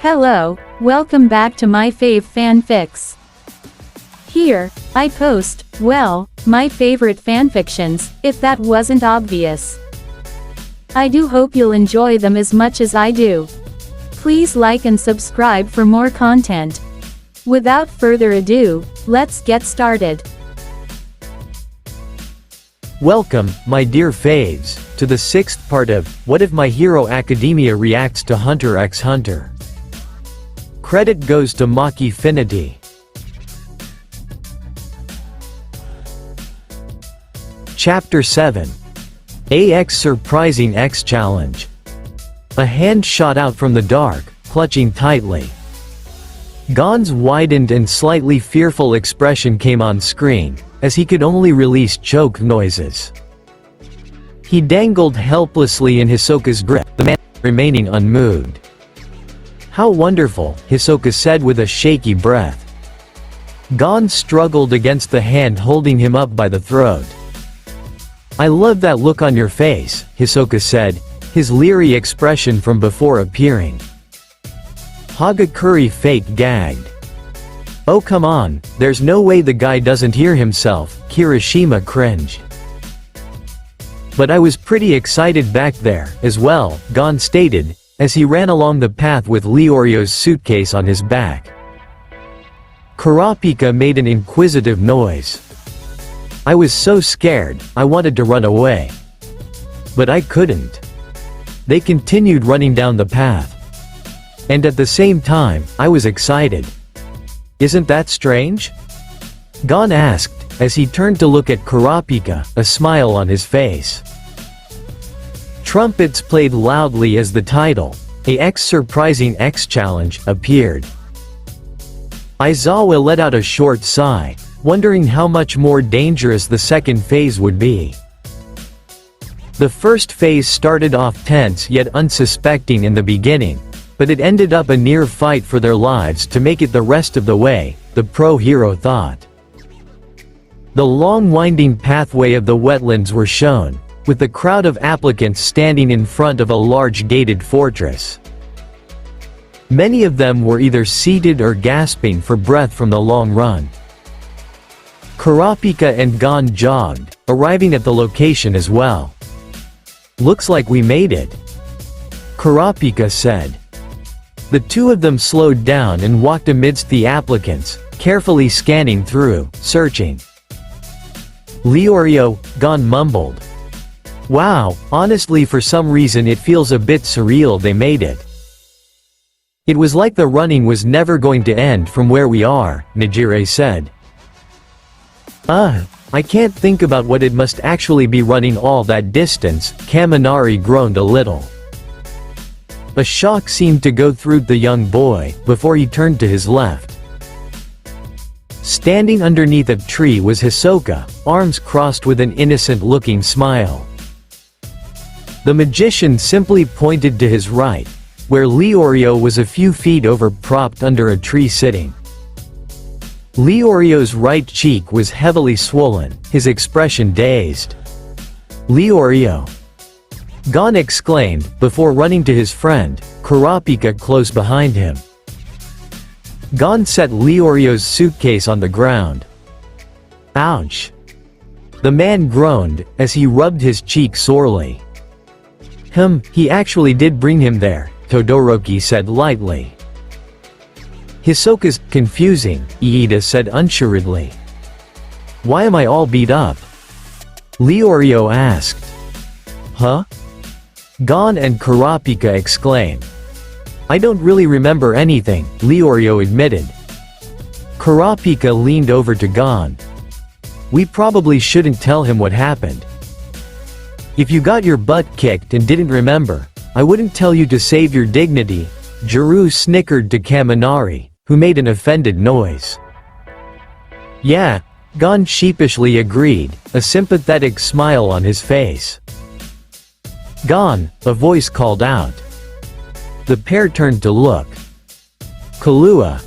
Hello, welcome back to my fave fanfics. Here, I post, well, my favorite fanfictions, if that wasn't obvious. I do hope you'll enjoy them as much as I do. Please like and subscribe for more content. Without further ado, let's get started. Welcome, my dear faves, to the 6th part of What If My Hero Academia Reacts to Hunter x Hunter. Credit goes to Makifinity. Chapter 7. AX Surprising X Challenge. A hand shot out from the dark, clutching tightly. Gon's widened and slightly fearful expression came on screen, as he could only release choke noises. He dangled helplessly in Hisoka's grip, the man remaining unmoved. "How wonderful," Hisoka said with a shaky breath. Gon struggled against the hand holding him up by the throat. "I love that look on your face," Hisoka said, his leery expression from before appearing. Hagakure fake gagged. "Oh come on, there's no way the guy doesn't hear himself," Kirishima cringed. "But I was pretty excited back there, as well," Gon stated, as he ran along the path with Leorio's suitcase on his back. Kurapika made an inquisitive noise. "I was so scared, I wanted to run away. But I couldn't." They continued running down the path. "And at the same time, I was excited. Isn't that strange?" Gon asked, as he turned to look at Kurapika, a smile on his face. Trumpets played loudly as the title, AX Surprising X Challenge, appeared. Aizawa let out a short sigh, wondering how much more dangerous the second phase would be. The first phase started off tense yet unsuspecting in the beginning, but it ended up a near fight for their lives to make it the rest of the way, the pro-hero thought. The long winding pathway of the wetlands were shown, with the crowd of applicants standing in front of a large gated fortress. Many of them were either seated or gasping for breath from the long run. Kurapika and Gon jogged, arriving at the location as well. "Looks like we made it," Kurapika said. The two of them slowed down and walked amidst the applicants, carefully scanning through, searching. "Leorio," Gon mumbled. "Wow, honestly for some reason it feels a bit surreal they made it. It was like the running was never going to end from where we are," Nijire said. I can't think about what it must actually be running all that distance," Kaminari groaned a little. A shock seemed to go through the young boy, before he turned to his left. Standing underneath a tree was Hisoka, arms crossed with an innocent-looking smile. The magician simply pointed to his right, where Leorio was a few feet over propped under a tree sitting. Leorio's right cheek was heavily swollen, his expression dazed. "Leorio!" Gon exclaimed, before running to his friend, Kurapika close behind him. Gon set Leorio's suitcase on the ground. "Ouch!" The man groaned, as he rubbed his cheek sorely. He actually did bring him there," Todoroki said lightly. "Hisoka's confusing," Iida said unsuredly. "Why am I all beat up?" Leorio asked. "Huh?" Gon and Kurapika exclaimed. "I don't really remember anything," Leorio admitted. Kurapika leaned over to Gon. "We probably shouldn't tell him what happened. If you got your butt kicked and didn't remember, I wouldn't tell you to save your dignity," Jiru snickered to Kaminari, who made an offended noise. "Yeah," Gon sheepishly agreed, a sympathetic smile on his face. "Gon," a voice called out. The pair turned to look. "Kahlua."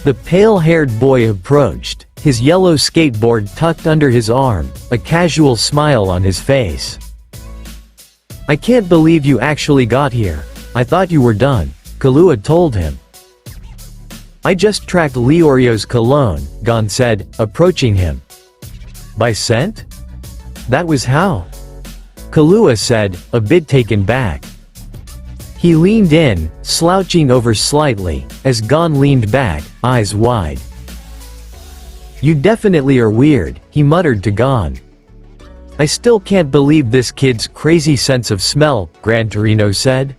The pale-haired boy approached, his yellow skateboard tucked under his arm, a casual smile on his face. "I can't believe you actually got here. I thought you were done," Kahlua told him. I just tracked Leorio's cologne, Gon said, approaching him. By scent? That was how? Kahlua said, a bit taken back. He leaned in, slouching over slightly, as Gon leaned back, eyes wide. You definitely are weird, he muttered to Gon. I still can't believe this kid's crazy sense of smell, Gran Torino said.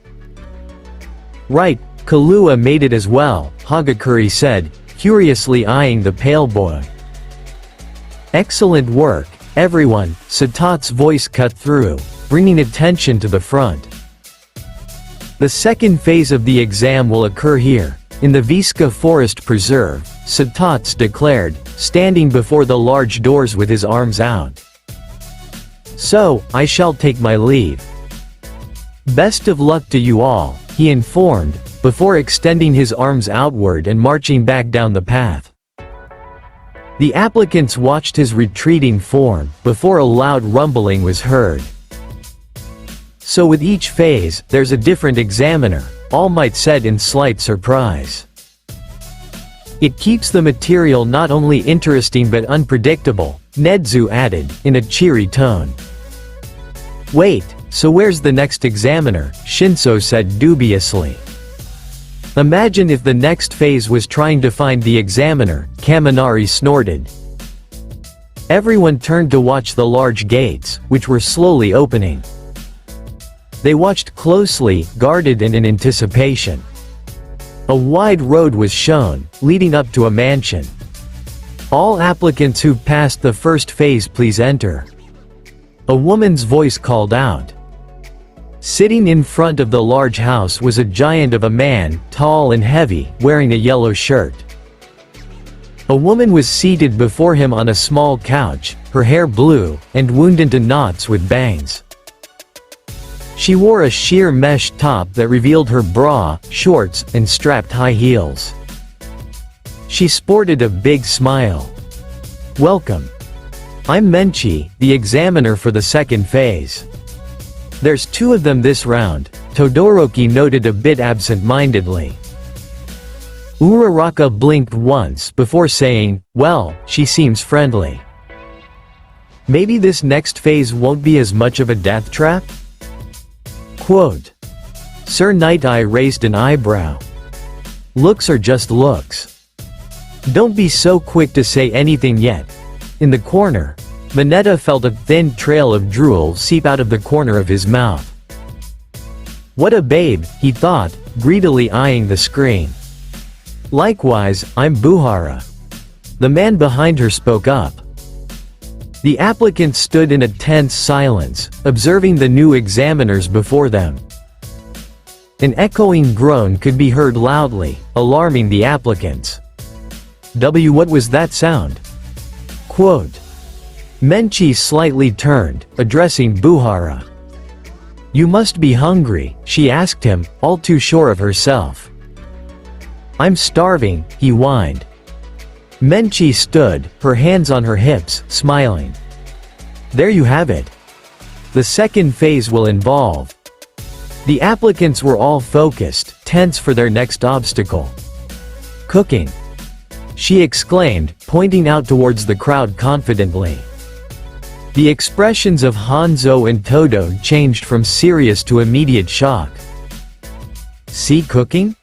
Right, Kahlua made it as well, Hagakure said, curiously eyeing the pale boy. Excellent work, everyone, Satat's voice cut through, bringing attention to the front. The second phase of the exam will occur here, in the Viska Forest Preserve, Satats declared, standing before the large doors with his arms out. So, I shall take my leave. Best of luck to you all, he informed, before extending his arms outward and marching back down the path. The applicants watched his retreating form, before a loud rumbling was heard. So with each phase, there's a different examiner, All Might said in slight surprise. It keeps the material not only interesting but unpredictable, Nedzu added, in a cheery tone. Wait, so where's the next examiner? Shinso said dubiously. Imagine if the next phase was trying to find the examiner, Kaminari snorted. Everyone turned to watch the large gates, which were slowly opening. They watched closely, guarded and in anticipation. A wide road was shown, leading up to a mansion. All applicants who've passed the first phase please enter. A woman's voice called out. Sitting in front of the large house was a giant of a man, tall and heavy, wearing a yellow shirt. A woman was seated before him on a small couch, her hair blue, and wound into knots with bangs. She wore a sheer mesh top that revealed her bra, shorts, and strapped high heels. She sported a big smile. Welcome. I'm Menchi, the examiner for the second phase. There's 2 of them this round, Todoroki noted a bit absent-mindedly. Uraraka blinked once before saying, well, she seems friendly. Maybe this next phase won't be as much of a death trap? Quote. Sir Night Eye raised an eyebrow. Looks are just looks. Don't be so quick to say anything yet. In the corner, Mineta felt a thin trail of drool seep out of the corner of his mouth. What a babe, he thought, greedily eyeing the screen. Likewise, I'm Buhara. The man behind her spoke up. The applicants stood in a tense silence, observing the new examiners before them. An echoing groan could be heard loudly, alarming the applicants. What was that sound? Quote. Menchi slightly turned, addressing Buhara. You must be hungry, she asked him, all too sure of herself. I'm starving, he whined. Menchi stood, her hands on her hips, smiling. There you have it. The second phase will involve. The applicants were all focused, tense for their next obstacle. Cooking. She exclaimed, pointing out towards the crowd confidently. The expressions of Hanzo and Todo changed from serious to immediate shock. See cooking?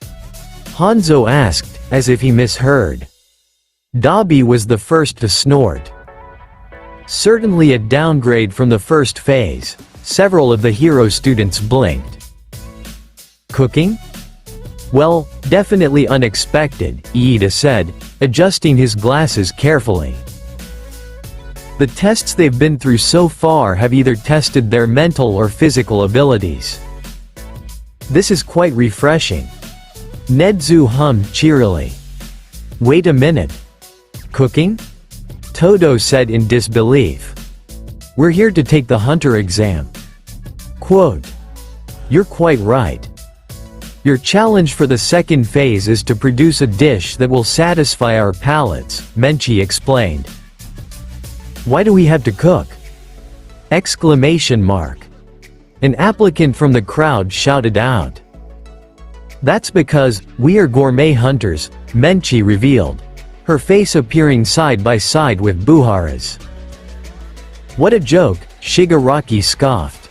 Hanzo asked, as if he misheard. Dabi was the first to snort. Certainly a downgrade from the first phase. Several of the hero students blinked. Cooking? Well, definitely unexpected, Iida said, adjusting his glasses carefully. The tests they've been through so far have either tested their mental or physical abilities. This is quite refreshing. Nedzu hummed cheerily. Wait a minute. Cooking? Todo said in disbelief. We're here to take the hunter exam. Quote. You're quite right. Your challenge for the second phase is to produce a dish that will satisfy our palates, Menchi explained. Why do we have to cook? Exclamation mark. An applicant from the crowd shouted out. That's because, we are gourmet hunters, Menchi revealed, her face appearing side by side with Buhara's. What a joke, Shigaraki scoffed.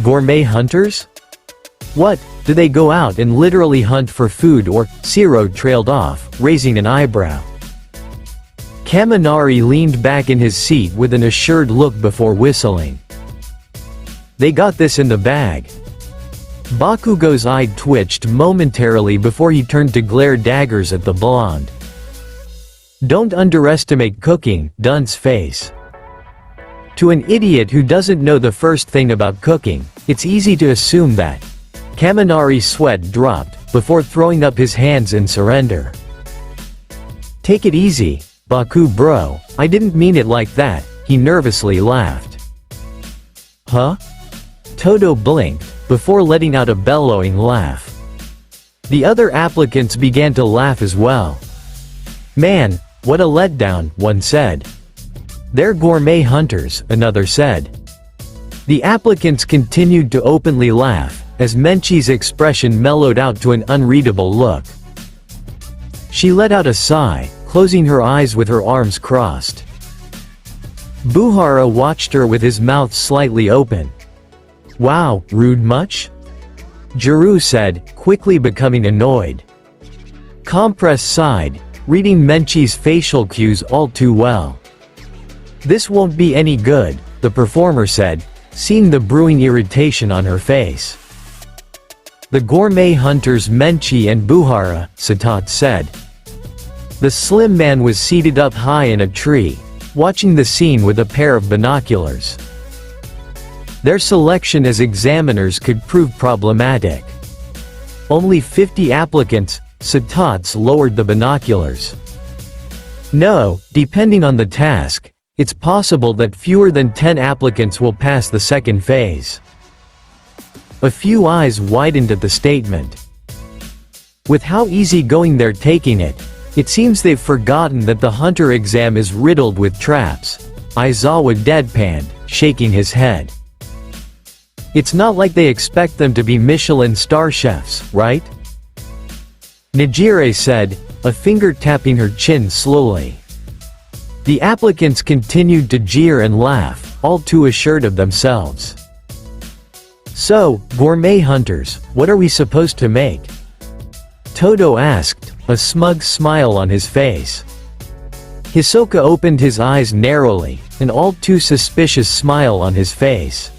Gourmet hunters? What, do they go out and literally hunt for food or, Shiro trailed off, raising an eyebrow. Kaminari leaned back in his seat with an assured look before whistling. They got this in the bag. Bakugo's eye twitched momentarily before he turned to glare daggers at the blonde. Don't underestimate cooking, Dun's face. To an idiot who doesn't know the first thing about cooking, it's easy to assume that. Kaminari's sweat dropped, before throwing up his hands in surrender. Take it easy, Baku bro, I didn't mean it like that, he nervously laughed. Huh? Todo blinked, before letting out a bellowing laugh. The other applicants began to laugh as well. Man, what a letdown, one said. They're gourmet hunters, another said. The applicants continued to openly laugh, as Menchi's expression mellowed out to an unreadable look. She let out a sigh, closing her eyes with her arms crossed. Buhara watched her with his mouth slightly open. Wow, rude much? Juru said, quickly becoming annoyed. Compress sighed, reading Menchi's facial cues all too well. This won't be any good, the performer said, seeing the brewing irritation on her face. The gourmet hunters Menchi and Buhara, Satat said. The slim man was seated up high in a tree, watching the scene with a pair of binoculars. Their selection as examiners could prove problematic. Only 50 applicants, Satats lowered the binoculars. No, depending on the task, it's possible that fewer than 10 applicants will pass the second phase. A few eyes widened at the statement. With how easygoing they're taking it, it seems they've forgotten that the hunter exam is riddled with traps, Aizawa deadpanned, shaking his head. It's not like they expect them to be Michelin star chefs, right? Nijire said, a finger tapping her chin slowly. The applicants continued to jeer and laugh, all too assured of themselves. So, gourmet hunters, what are we supposed to make? Todo asked, a smug smile on his face. Hisoka opened his eyes narrowly, an all too suspicious smile on his face.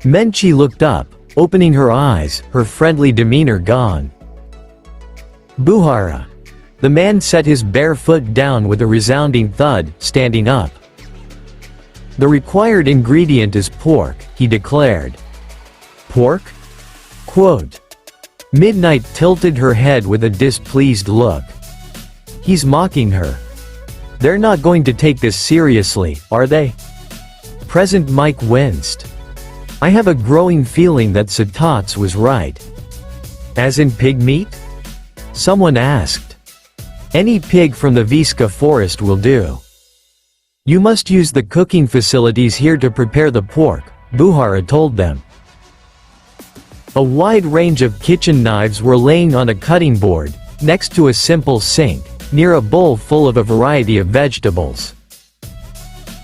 Menchi looked up, opening her eyes, her friendly demeanor gone. Buhara. The man set his bare foot down with a resounding thud, standing up. The required ingredient is pork, he declared. Pork? Quote. Midnight tilted her head with a displeased look. He's mocking her. They're not going to take this seriously, are they? Present Mike winced. I have a growing feeling that Satats was right. As in pig meat? Someone asked. Any pig from the Visca forest will do. You must use the cooking facilities here to prepare the pork, Buhara told them. A wide range of kitchen knives were laying on a cutting board, next to a simple sink, near a bowl full of a variety of vegetables.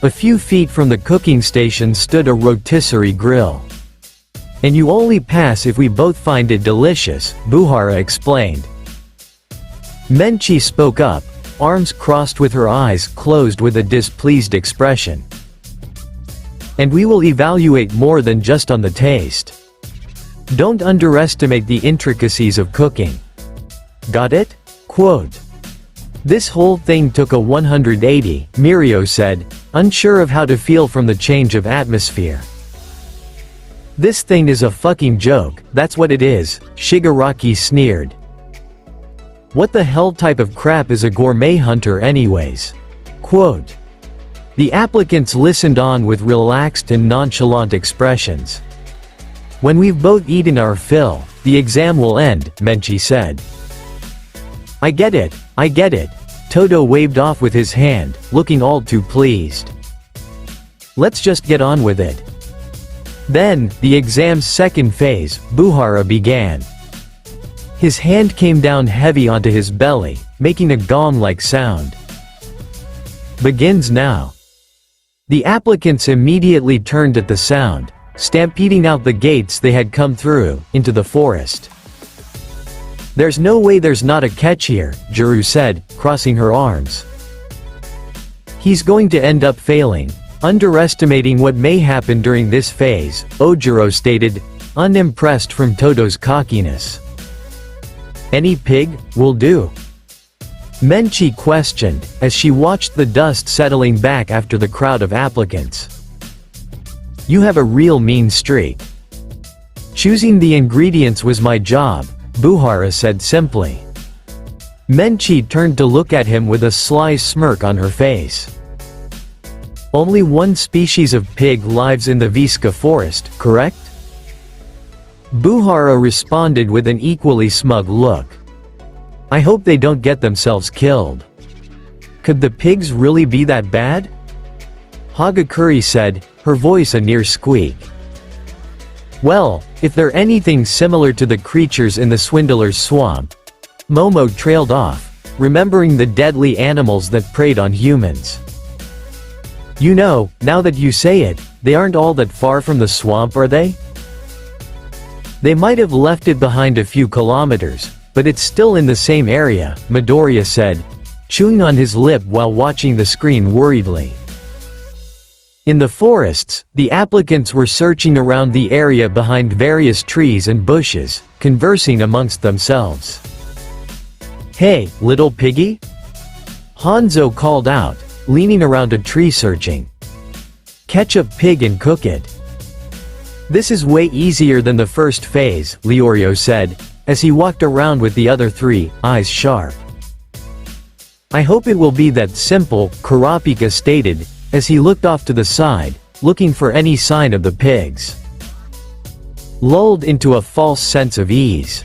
A few feet from the cooking station stood a rotisserie grill. And you only pass if we both find it delicious, Buhara explained. Menchi spoke up, arms crossed with her eyes closed with a displeased expression. And we will evaluate more than just on the taste. Don't underestimate the intricacies of cooking. Got it? Quote. This whole thing took a 180, Mirio said, unsure of how to feel from the change of atmosphere. This thing is a fucking joke, that's what it is, Shigaraki sneered. What the hell type of crap is a gourmet hunter anyways? Quote. The applicants listened on with relaxed and nonchalant expressions. When we've both eaten our fill, the exam will end, Menchi said. I get it, Todo waved off with his hand, looking all too pleased. Let's just get on with it. Then, the exam's second phase, Buhara began. His hand came down heavy onto his belly, making a gong-like sound. Begins now. The applicants immediately turned at the sound, stampeding out the gates they had come through, into the forest. There's no way there's not a catch here, Juru said, crossing her arms. He's going to end up failing, underestimating what may happen during this phase, Ojiro stated, unimpressed from Toto's cockiness. Any pig will do. Menchi questioned, as she watched the dust settling back after the crowd of applicants. You have a real mean streak. Choosing the ingredients was my job, Buhara said simply. Menchi turned to look at him with a sly smirk on her face. Only one species of pig lives in the Visca forest, correct? Buhara responded with an equally smug look. I hope they don't get themselves killed. Could the pigs really be that bad? Hagakure said, her voice a near squeak. Well, if they're anything similar to the creatures in the Swindler's Swamp. Momo trailed off, remembering the deadly animals that preyed on humans. You know, now that you say it, they aren't all that far from the swamp, are they? They might have left it behind a few kilometers, but it's still in the same area, Midoriya said, chewing on his lip while watching the screen worriedly. In the forests, the applicants were searching around the area behind various trees and bushes, conversing amongst themselves. Hey, little piggy? Hanzo called out, leaning around a tree searching. Catch a pig and cook it. This is way easier than the first phase, Leorio said, as he walked around with the other three, eyes sharp. I hope it will be that simple, Kurapika stated, as he looked off to the side, looking for any sign of the pigs. Lulled into a false sense of ease.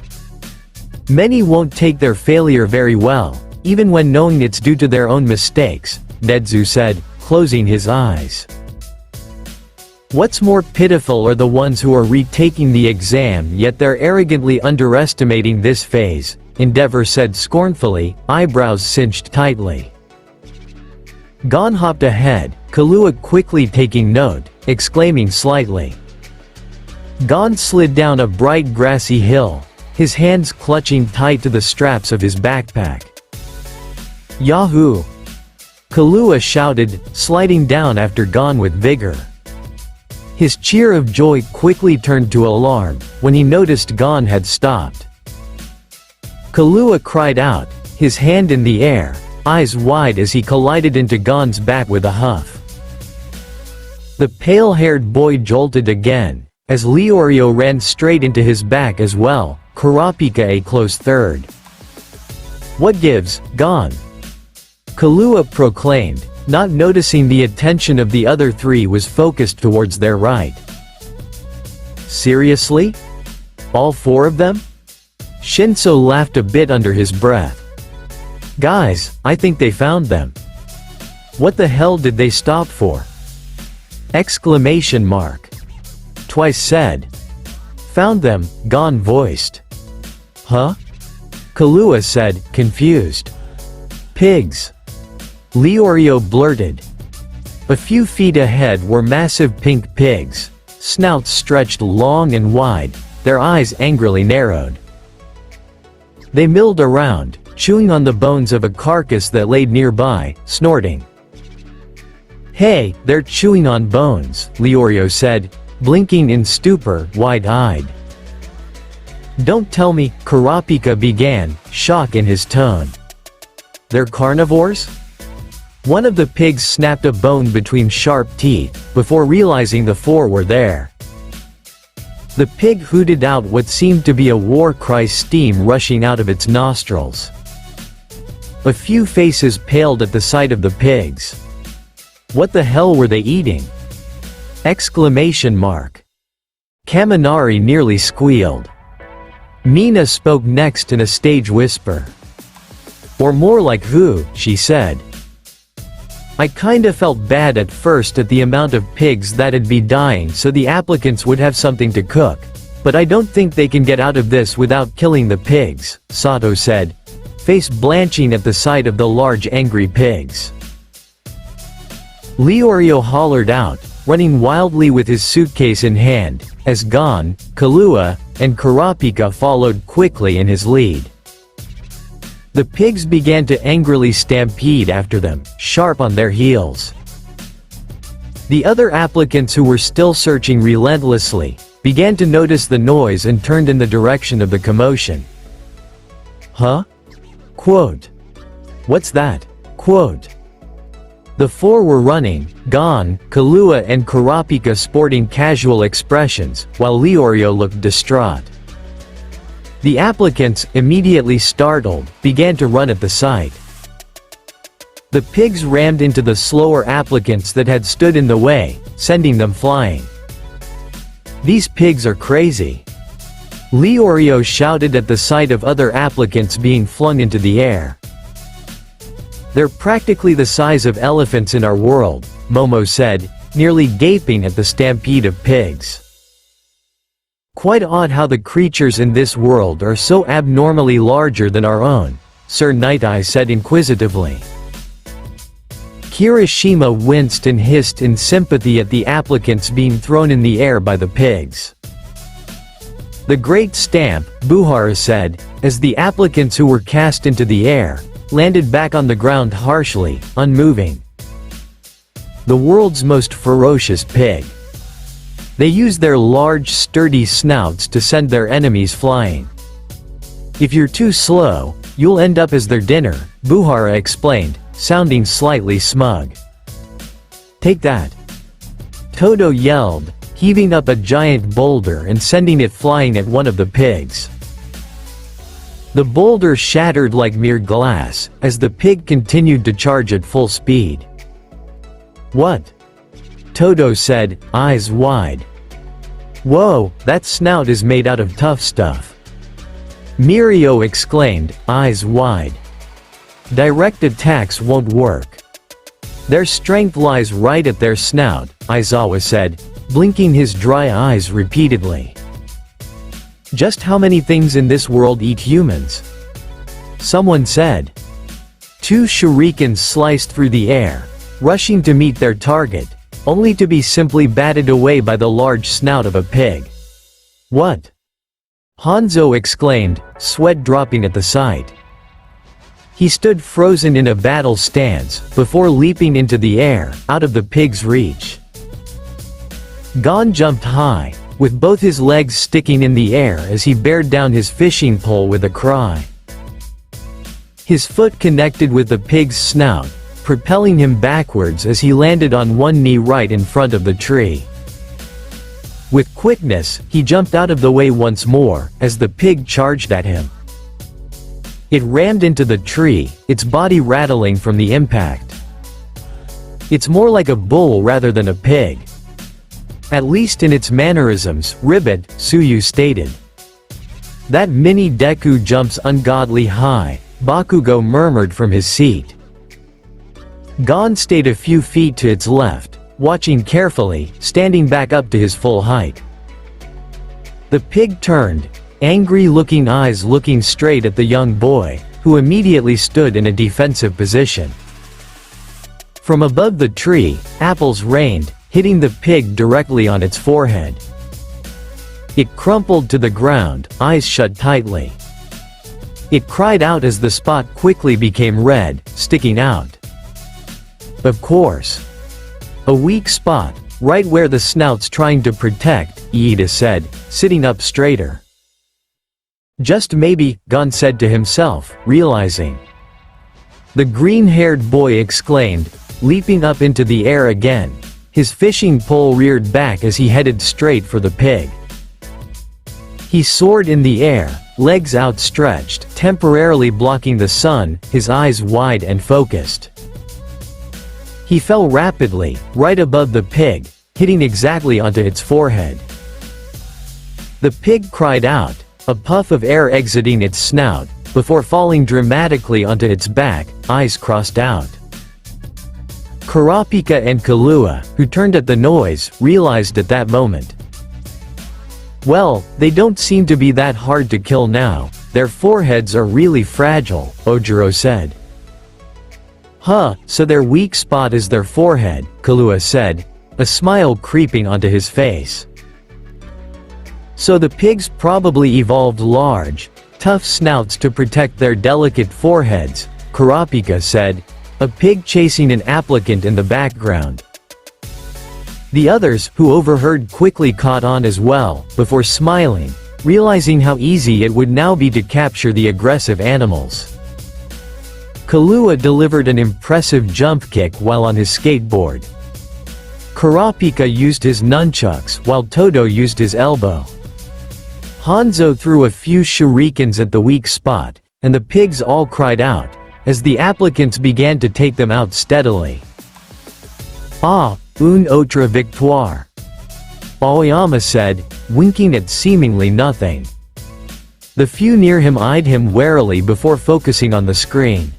Many won't take their failure very well, even when knowing it's due to their own mistakes, Nedzu said, closing his eyes. What's more pitiful are the ones who are retaking the exam yet they're arrogantly underestimating this phase, Endeavor said scornfully, eyebrows cinched tightly. Gon hopped ahead, Kahlua quickly taking note, exclaiming slightly. Gon slid down a bright grassy hill, his hands clutching tight to the straps of his backpack. Yahoo! Kahlua shouted, sliding down after Gon with vigor. His cheer of joy quickly turned to alarm, when he noticed Gon had stopped. Kahlua cried out, his hand in the air, eyes wide as he collided into Gon's back with a huff. The pale-haired boy jolted again, as Leorio ran straight into his back as well, Kurapika a close third. What gives, Gon? Kahlua proclaimed, not noticing the attention of the other three was focused towards their right. Seriously? All four of them? Shinso laughed a bit under his breath. Guys, I think they found them. What the hell did they stop for? Exclamation mark. Twice said. Found them, Gon voiced. Huh? Kahlua said, confused. Pigs. Leorio blurted. A few feet ahead were massive pink pigs, snouts stretched long and wide, their eyes angrily narrowed. They milled around, chewing on the bones of a carcass that laid nearby, snorting. Hey, they're chewing on bones, Leorio said, blinking in stupor, wide-eyed. Don't tell me, Kurapika began, shock in his tone. They're carnivores? One of the pigs snapped a bone between sharp teeth, before realizing the four were there. The pig hooted out what seemed to be a war cry, steam rushing out of its nostrils. A few faces paled at the sight of the pigs. What the hell were they eating? Exclamation mark. Kaminari nearly squealed. Mina spoke next in a stage whisper. Or more like who, she said. I kinda felt bad at first at the amount of pigs that'd be dying so the applicants would have something to cook, But I don't think they can get out of this without killing the pigs, Sato said, face blanching at the sight of the large angry pigs. Leorio hollered out, running wildly with his suitcase in hand, as Gon, Killua, and Kurapika followed quickly in his lead. The pigs began to angrily stampede after them, sharp on their heels. The other applicants who were still searching relentlessly, began to notice the noise and turned in the direction of the commotion. Huh? Quote. What's that? Quote. The four were running, Gon, Killua and Kurapika sporting casual expressions, while Leorio looked distraught. The applicants, immediately startled, began to run at the sight. The pigs rammed into the slower applicants that had stood in the way, sending them flying. These pigs are crazy. Leorio shouted at the sight of other applicants being flung into the air. They're practically the size of elephants in our world, Momo said, nearly gaping at the stampede of pigs. Quite odd how the creatures in this world are so abnormally larger than our own, Sir Night-Eye said inquisitively. Kirishima winced and hissed in sympathy at the applicants being thrown in the air by the pigs. The Great Stamp, Buhara said, as the applicants who were cast into the air, landed back on the ground harshly, unmoving. The world's most ferocious pig. They use their large sturdy snouts to send their enemies flying. If you're too slow, you'll end up as their dinner, Buhara explained, sounding slightly smug. Take that. Todo yelled, heaving up a giant boulder and sending it flying at one of the pigs. The boulder shattered like mere glass, as the pig continued to charge at full speed. What? Todo said, eyes wide. Whoa, that snout is made out of tough stuff. Mirio exclaimed, eyes wide. Direct attacks won't work. Their strength lies right at their snout, Aizawa said, blinking his dry eyes repeatedly. Just how many things in this world eat humans? Someone said. Two shurikens sliced through the air, rushing to meet their target, only to be simply batted away by the large snout of a pig. What? Hanzo exclaimed, sweat dropping at the sight. He stood frozen in a battle stance, before leaping into the air, out of the pig's reach. Gon jumped high, with both his legs sticking in the air as he bared down his fishing pole with a cry. His foot connected with the pig's snout, propelling him backwards as he landed on one knee right in front of the tree. With quickness, he jumped out of the way once more, as the pig charged at him. It rammed into the tree, its body rattling from the impact. It's more like a bull rather than a pig. At least in its mannerisms, Ribbit, Suyu stated. That mini Deku jumps ungodly high, Bakugo murmured from his seat. Gon stayed a few feet to its left, watching carefully, standing back up to his full height. The pig turned, angry-looking eyes looking straight at the young boy, who immediately stood in a defensive position. From above the tree, apples rained, hitting the pig directly on its forehead. It crumpled to the ground, eyes shut tightly. It cried out as the spot quickly became red, sticking out. Of course. A weak spot, right where the snout's trying to protect, Iida said, sitting up straighter. Just maybe, Gon said to himself, realizing. The green-haired boy exclaimed, leaping up into the air again. His fishing pole reared back as he headed straight for the pig. He soared in the air, legs outstretched, temporarily blocking the sun, his eyes wide and focused. He fell rapidly, right above the pig, hitting exactly onto its forehead. The pig cried out, a puff of air exiting its snout, before falling dramatically onto its back, eyes crossed out. Kurapika and Killua, who turned at the noise, realized at that moment. Well, they don't seem to be that hard to kill now, their foreheads are really fragile, Ojiro said. Huh, so their weak spot is their forehead, Kahlua said, a smile creeping onto his face. So the pigs probably evolved large, tough snouts to protect their delicate foreheads, Kurapika said, a pig chasing an applicant in the background. The others, who overheard, quickly caught on as well, before smiling, realizing how easy it would now be to capture the aggressive animals. Kahlua delivered an impressive jump kick while on his skateboard. Kurapika used his nunchucks while Todo used his elbow. Hanzo threw a few shurikens at the weak spot, and the pigs all cried out, as the applicants began to take them out steadily. Ah, une autre victoire. Aoyama said, winking at seemingly nothing. The few near him eyed him warily before focusing on the screen.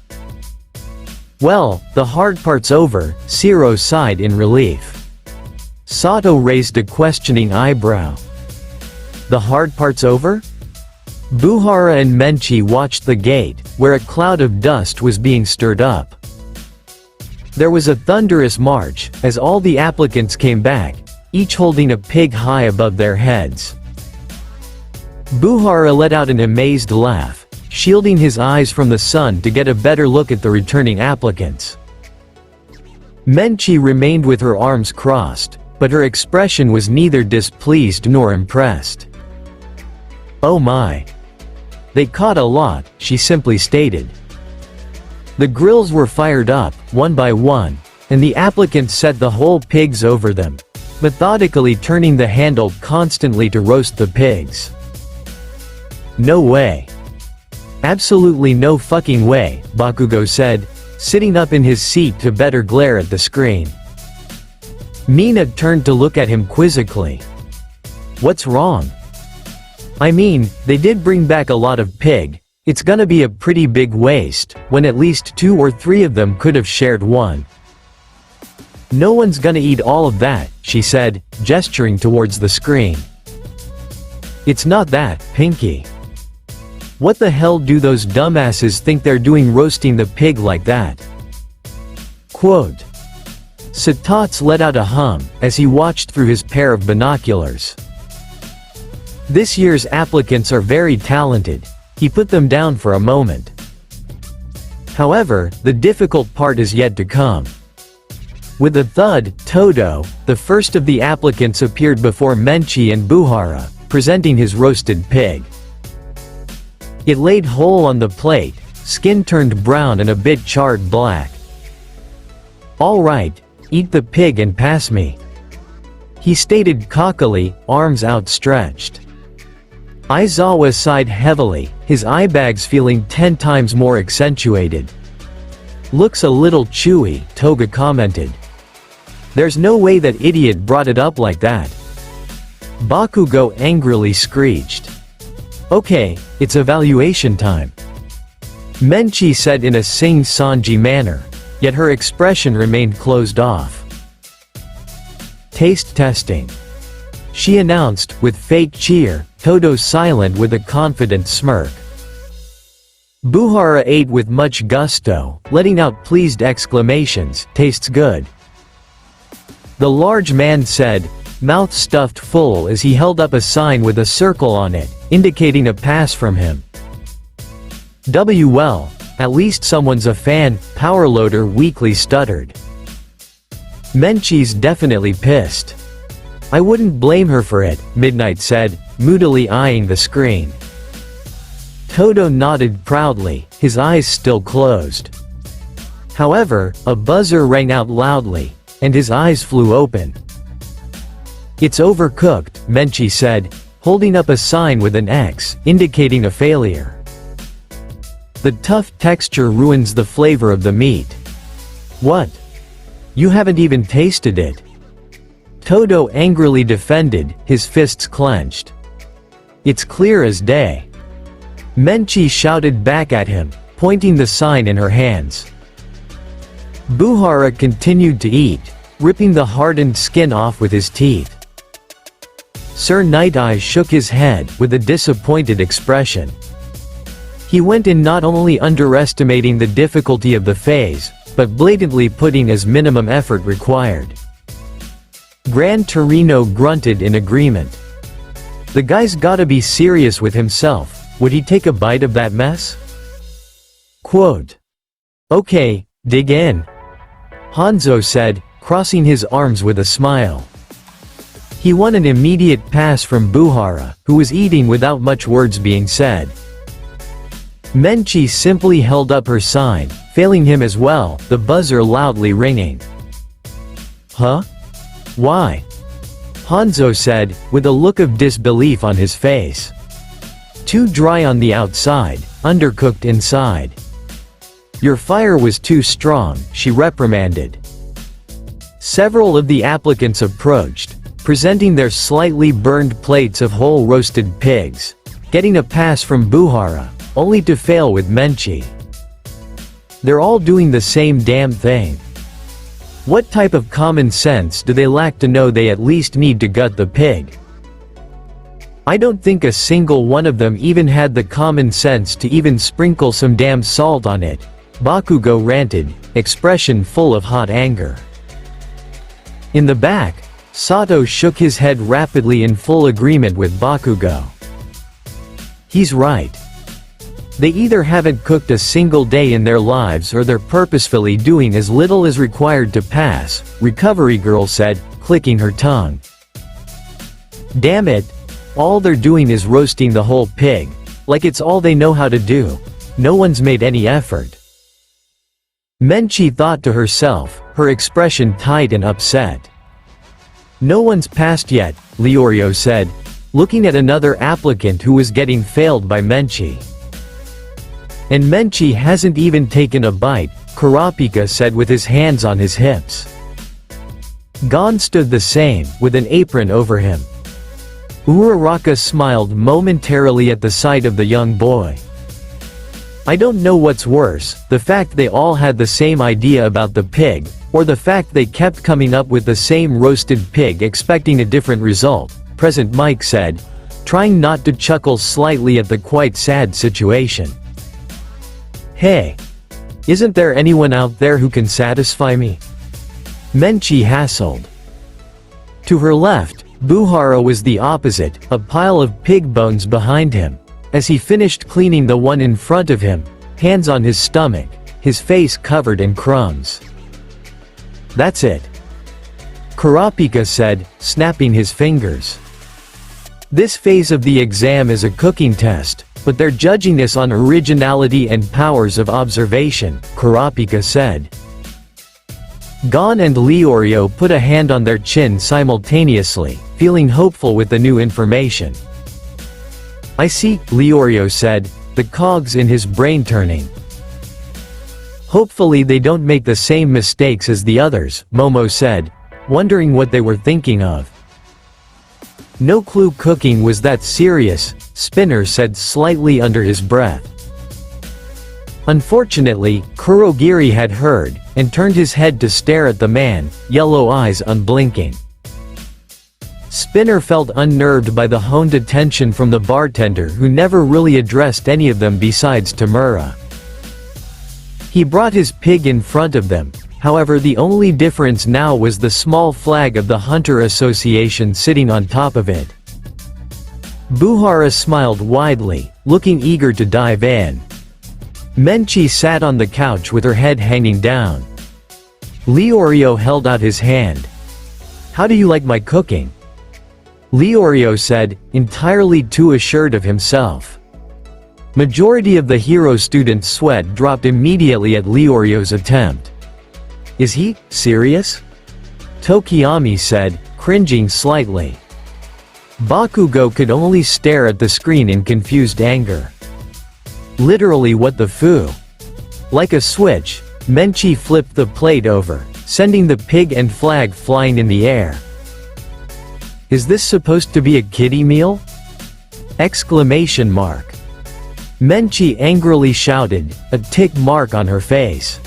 Well, the hard part's over, Shiro sighed in relief. Sato raised a questioning eyebrow. The hard part's over? Buhara and Menchi watched the gate, where a cloud of dust was being stirred up. There was a thunderous march, as all the applicants came back, each holding a pig high above their heads. Buhara let out an amazed laugh, shielding his eyes from the sun to get a better look at the returning applicants. Menchi remained with her arms crossed, but her expression was neither displeased nor impressed. Oh my. They caught a lot, she simply stated. The grills were fired up, one by one, and the applicants set the whole pigs over them, methodically turning the handle constantly to roast the pigs. No way. Absolutely no fucking way, Bakugo said, sitting up in his seat to better glare at the screen. Mina turned to look at him quizzically. What's wrong? I mean, they did bring back a lot of pig. It's gonna be a pretty big waste, when at least 2 or 3 of them could have shared one. No one's gonna eat all of that, she said, gesturing towards the screen. It's not that, Pinky. What the hell do those dumbasses think they're doing roasting the pig like that? Quote. Satats let out a hum, as he watched through his pair of binoculars. This year's applicants are very talented. He put them down for a moment. However, the difficult part is yet to come. With a thud, Todo, the first of the applicants, appeared before Menchi and Buhara, presenting his roasted pig. It laid whole on the plate, skin turned brown and a bit charred black. All right, eat the pig and pass me, he stated cockily, arms outstretched. Aizawa sighed heavily, his eye bags feeling 10 times more accentuated. Looks a little chewy, Toga commented. There's no way that idiot brought it up like that. Bakugo angrily screeched. Okay, it's evaluation time, Menchi said in a sing-songy manner, yet her expression remained closed off. Taste testing, she announced, with fake cheer, Todo silent with a confident smirk. Buhara ate with much gusto, letting out pleased exclamations, tastes good. The large man said, mouth stuffed full, as he held up a sign with a circle on it, indicating a pass from him. Well, at least someone's a fan, Powerloader weakly stuttered. Menchi's definitely pissed. I wouldn't blame her for it, Midnight said, moodily eyeing the screen. Todo nodded proudly, his eyes still closed. However, a buzzer rang out loudly, and his eyes flew open. It's overcooked, Menchi said, holding up a sign with an X, indicating a failure. The tough texture ruins the flavor of the meat. What? You haven't even tasted it? Todo angrily defended, his fists clenched. It's clear as day. Menchi shouted back at him, pointing the sign in her hands. Buhara continued to eat, ripping the hardened skin off with his teeth. Sir Night-Eye shook his head with a disappointed expression. He went in not only underestimating the difficulty of the phase, but blatantly putting as minimum effort required. Gran Torino grunted in agreement. The guy's gotta be serious with himself. Would he take a bite of that mess? Quote. Okay, dig in. Hanzo said, crossing his arms with a smile. He won an immediate pass from Buhara, who was eating without much words being said. Menchi simply held up her sign, failing him as well, the buzzer loudly ringing. Huh? Why? Hanzo said, with a look of disbelief on his face. Too dry on the outside, undercooked inside. Your fire was too strong, she reprimanded. Several of the applicants approached, presenting their slightly burned plates of whole roasted pigs, getting a pass from Buhara, only to fail with Menchi. They're all doing the same damn thing. What type of common sense do they lack to know they at least need to gut the pig? I don't think a single one of them even had the common sense to even sprinkle some damn salt on it, Bakugo ranted, expression full of hot anger. In the back, Sato shook his head rapidly in full agreement with Bakugo. He's right. They either haven't cooked a single day in their lives or they're purposefully doing as little as required to pass, Recovery Girl said, clicking her tongue. Damn it. All they're doing is roasting the whole pig, like it's all they know how to do. No one's made any effort. Menchi thought to herself, her expression tight and upset. No one's passed yet, Leorio said, looking at another applicant who was getting failed by Menchi. And Menchi hasn't even taken a bite, Kurapika said with his hands on his hips. Gon stood the same, with an apron over him. Uraraka smiled momentarily at the sight of the young boy. I don't know what's worse, the fact they all had the same idea about the pig, or the fact they kept coming up with the same roasted pig expecting a different result, Present Mike said, trying not to chuckle slightly at the quite sad situation. Hey! Isn't there anyone out there who can satisfy me? Menchi hassled. To her left, Buhara was the opposite, a pile of pig bones behind him. As he finished cleaning the one in front of him, hands on his stomach, his face covered in crumbs. That's it. Kurapika said, snapping his fingers. This phase of the exam is a cooking test, but they're judging us on originality and powers of observation, Kurapika said. Gon and Leorio put a hand on their chin simultaneously, feeling hopeful with the new information. I see, Leorio said, the cogs in his brain turning. Hopefully they don't make the same mistakes as the others, Momo said, wondering what they were thinking of. No clue cooking was that serious, Spinner said slightly under his breath. Unfortunately, Kurogiri had heard, and turned his head to stare at the man, yellow eyes unblinking. Spinner felt unnerved by the honed attention from the bartender who never really addressed any of them besides Tamura. He brought his pig in front of them, however the only difference now was the small flag of the Hunter Association sitting on top of it. Buhara smiled widely, looking eager to dive in. Menchi sat on the couch with her head hanging down. Leorio held out his hand. How do you like my cooking? Leorio said, entirely too assured of himself. Majority of the hero students' sweat dropped immediately at Leorio's attempt. Is he serious? Tokiyami said, cringing slightly. Bakugo could only stare at the screen in confused anger. Literally what the foo? Like a switch, Menchi flipped the plate over, sending the pig and flag flying in the air. Is this supposed to be a kiddie meal? Exclamation mark. Menchi angrily shouted, a tick mark on her face.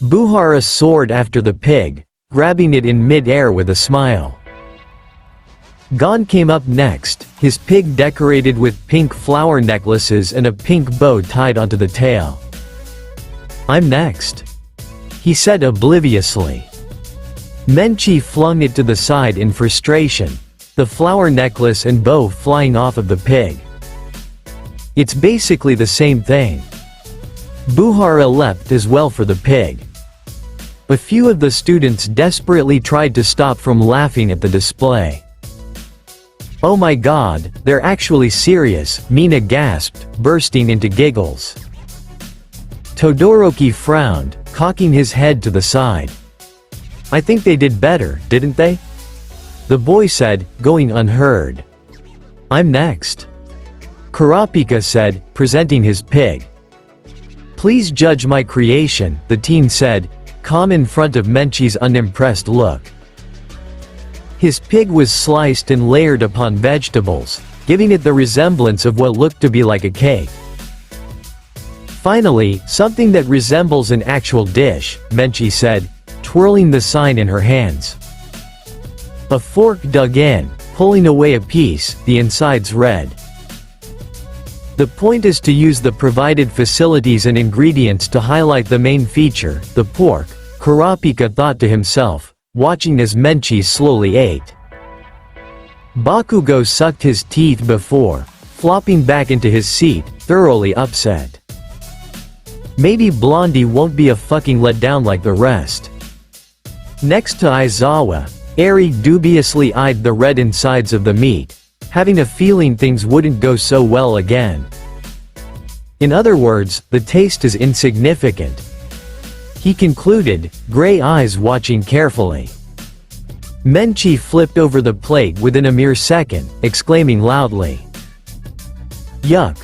Buhara soared after the pig, grabbing it in mid-air with a smile. Gon came up next, his pig decorated with pink flower necklaces and a pink bow tied onto the tail. "I'm next," he said obliviously. Menchi flung it to the side in frustration, the flower necklace and bow flying off of the pig. "It's basically the same thing." Buhara leapt as well for the pig. A few of the students desperately tried to stop from laughing at the display. "Oh my god, they're actually serious," Mina gasped, bursting into giggles. Todoroki frowned, cocking his head to the side. "I think they did better, didn't they?" the boy said, going unheard. "I'm next," Kurapika said, presenting his pig. "Please judge my creation," the teen said, calm in front of Menchi's unimpressed look. His pig was sliced and layered upon vegetables, giving it the resemblance of what looked to be like a cake. "Finally, something that resembles an actual dish," Menchi said, twirling the sign in her hands. A fork dug in, pulling away a piece, the insides red. "The point is to use the provided facilities and ingredients to highlight the main feature, the pork," Kurapika thought to himself, watching as Menchi slowly ate. Bakugo sucked his teeth before flopping back into his seat, thoroughly upset. Maybe Blondie won't be a fucking letdown like the rest. Next to Aizawa, Eri dubiously eyed the red insides of the meat, having a feeling things wouldn't go so well again. In other words, the taste is insignificant, he concluded, gray eyes watching carefully. Menchi flipped over the plate within a mere second, exclaiming loudly, "Yuck!"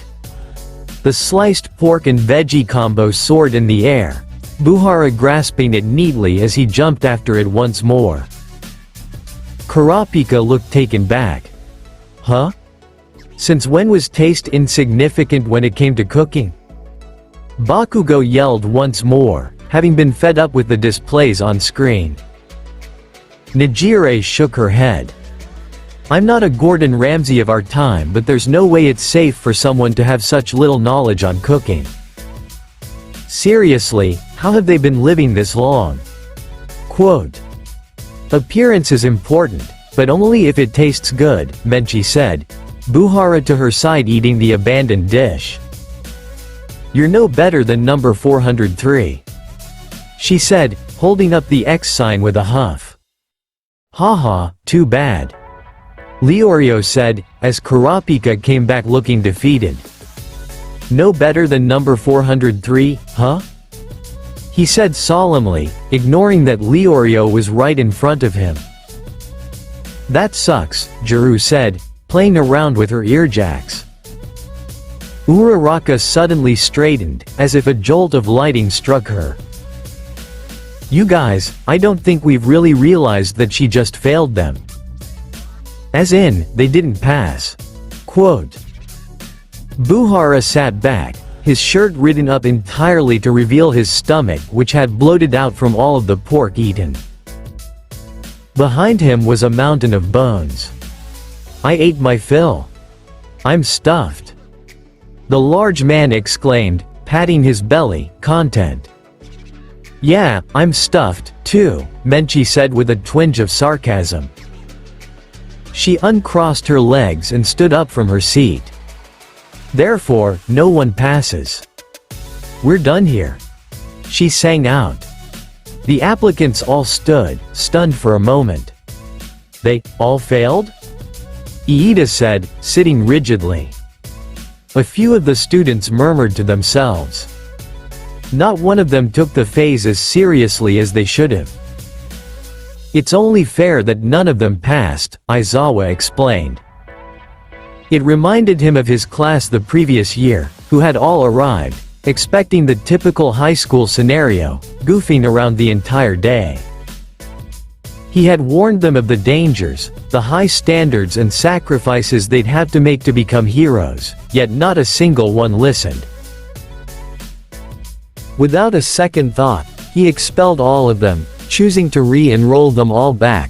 The sliced pork and veggie combo soared in the air, Buhara grasping it neatly as he jumped after it once more. Kurapika looked taken back. Huh? Since when was taste insignificant when it came to cooking? Bakugo yelled once more, having been fed up with the displays on screen. Nijire shook her head. "I'm not a Gordon Ramsay of our time, but there's no way it's safe for someone to have such little knowledge on cooking. Seriously, how have they been living this long?" Quote, "Appearance is important, but only if it tastes good," Menchi said, Buhara to her side eating the abandoned dish. "You're no better than number 403. She said, holding up the X sign with a huff. "Haha, too bad," Leorio said, as Kurapika came back looking defeated. "No better than number 403, huh?" he said solemnly, ignoring that Leorio was right in front of him. "That sucks," Juru said, playing around with her earjacks. Uraraka suddenly straightened, as if a jolt of lighting struck her. "You guys, I don't think we've really realized that she just failed them. As in, they didn't pass." Quote. Buhara sat back, his shirt ridden up entirely to reveal his stomach, which had bloated out from all of the pork eaten. Behind him was a mountain of bones. "I ate my fill. I'm stuffed," the large man exclaimed, patting his belly, content. "Yeah, I'm stuffed, too," Menchi said with a twinge of sarcasm. She uncrossed her legs and stood up from her seat. "Therefore, no one passes. We're done here," she sang out. The applicants all stood, stunned for a moment. "They all failed?" Iida said, sitting rigidly. A few of the students murmured to themselves. Not one of them took the phase as seriously as they should have. "It's only fair that none of them passed," Aizawa explained. It reminded him of his class the previous year, who had all arrived, expecting the typical high school scenario, goofing around the entire day. He had warned them of the dangers, the high standards and sacrifices they'd have to make to become heroes, yet not a single one listened. Without a second thought, he expelled all of them, choosing to re-enroll them all back,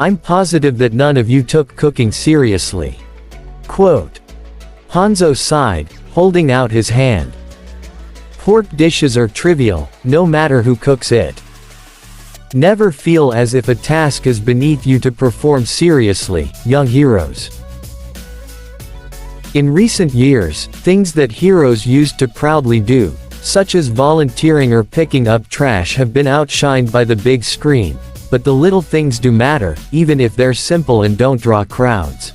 I'm positive that none of you took cooking seriously. Quote. Hanzo sighed, holding out his hand. Pork dishes are trivial, no matter who cooks it. Never feel as if a task is beneath you to perform seriously, young heroes. In recent years, things that heroes used to proudly do, such as volunteering or picking up trash, have been outshined by the big screen, but the little things do matter, even if they're simple and don't draw crowds.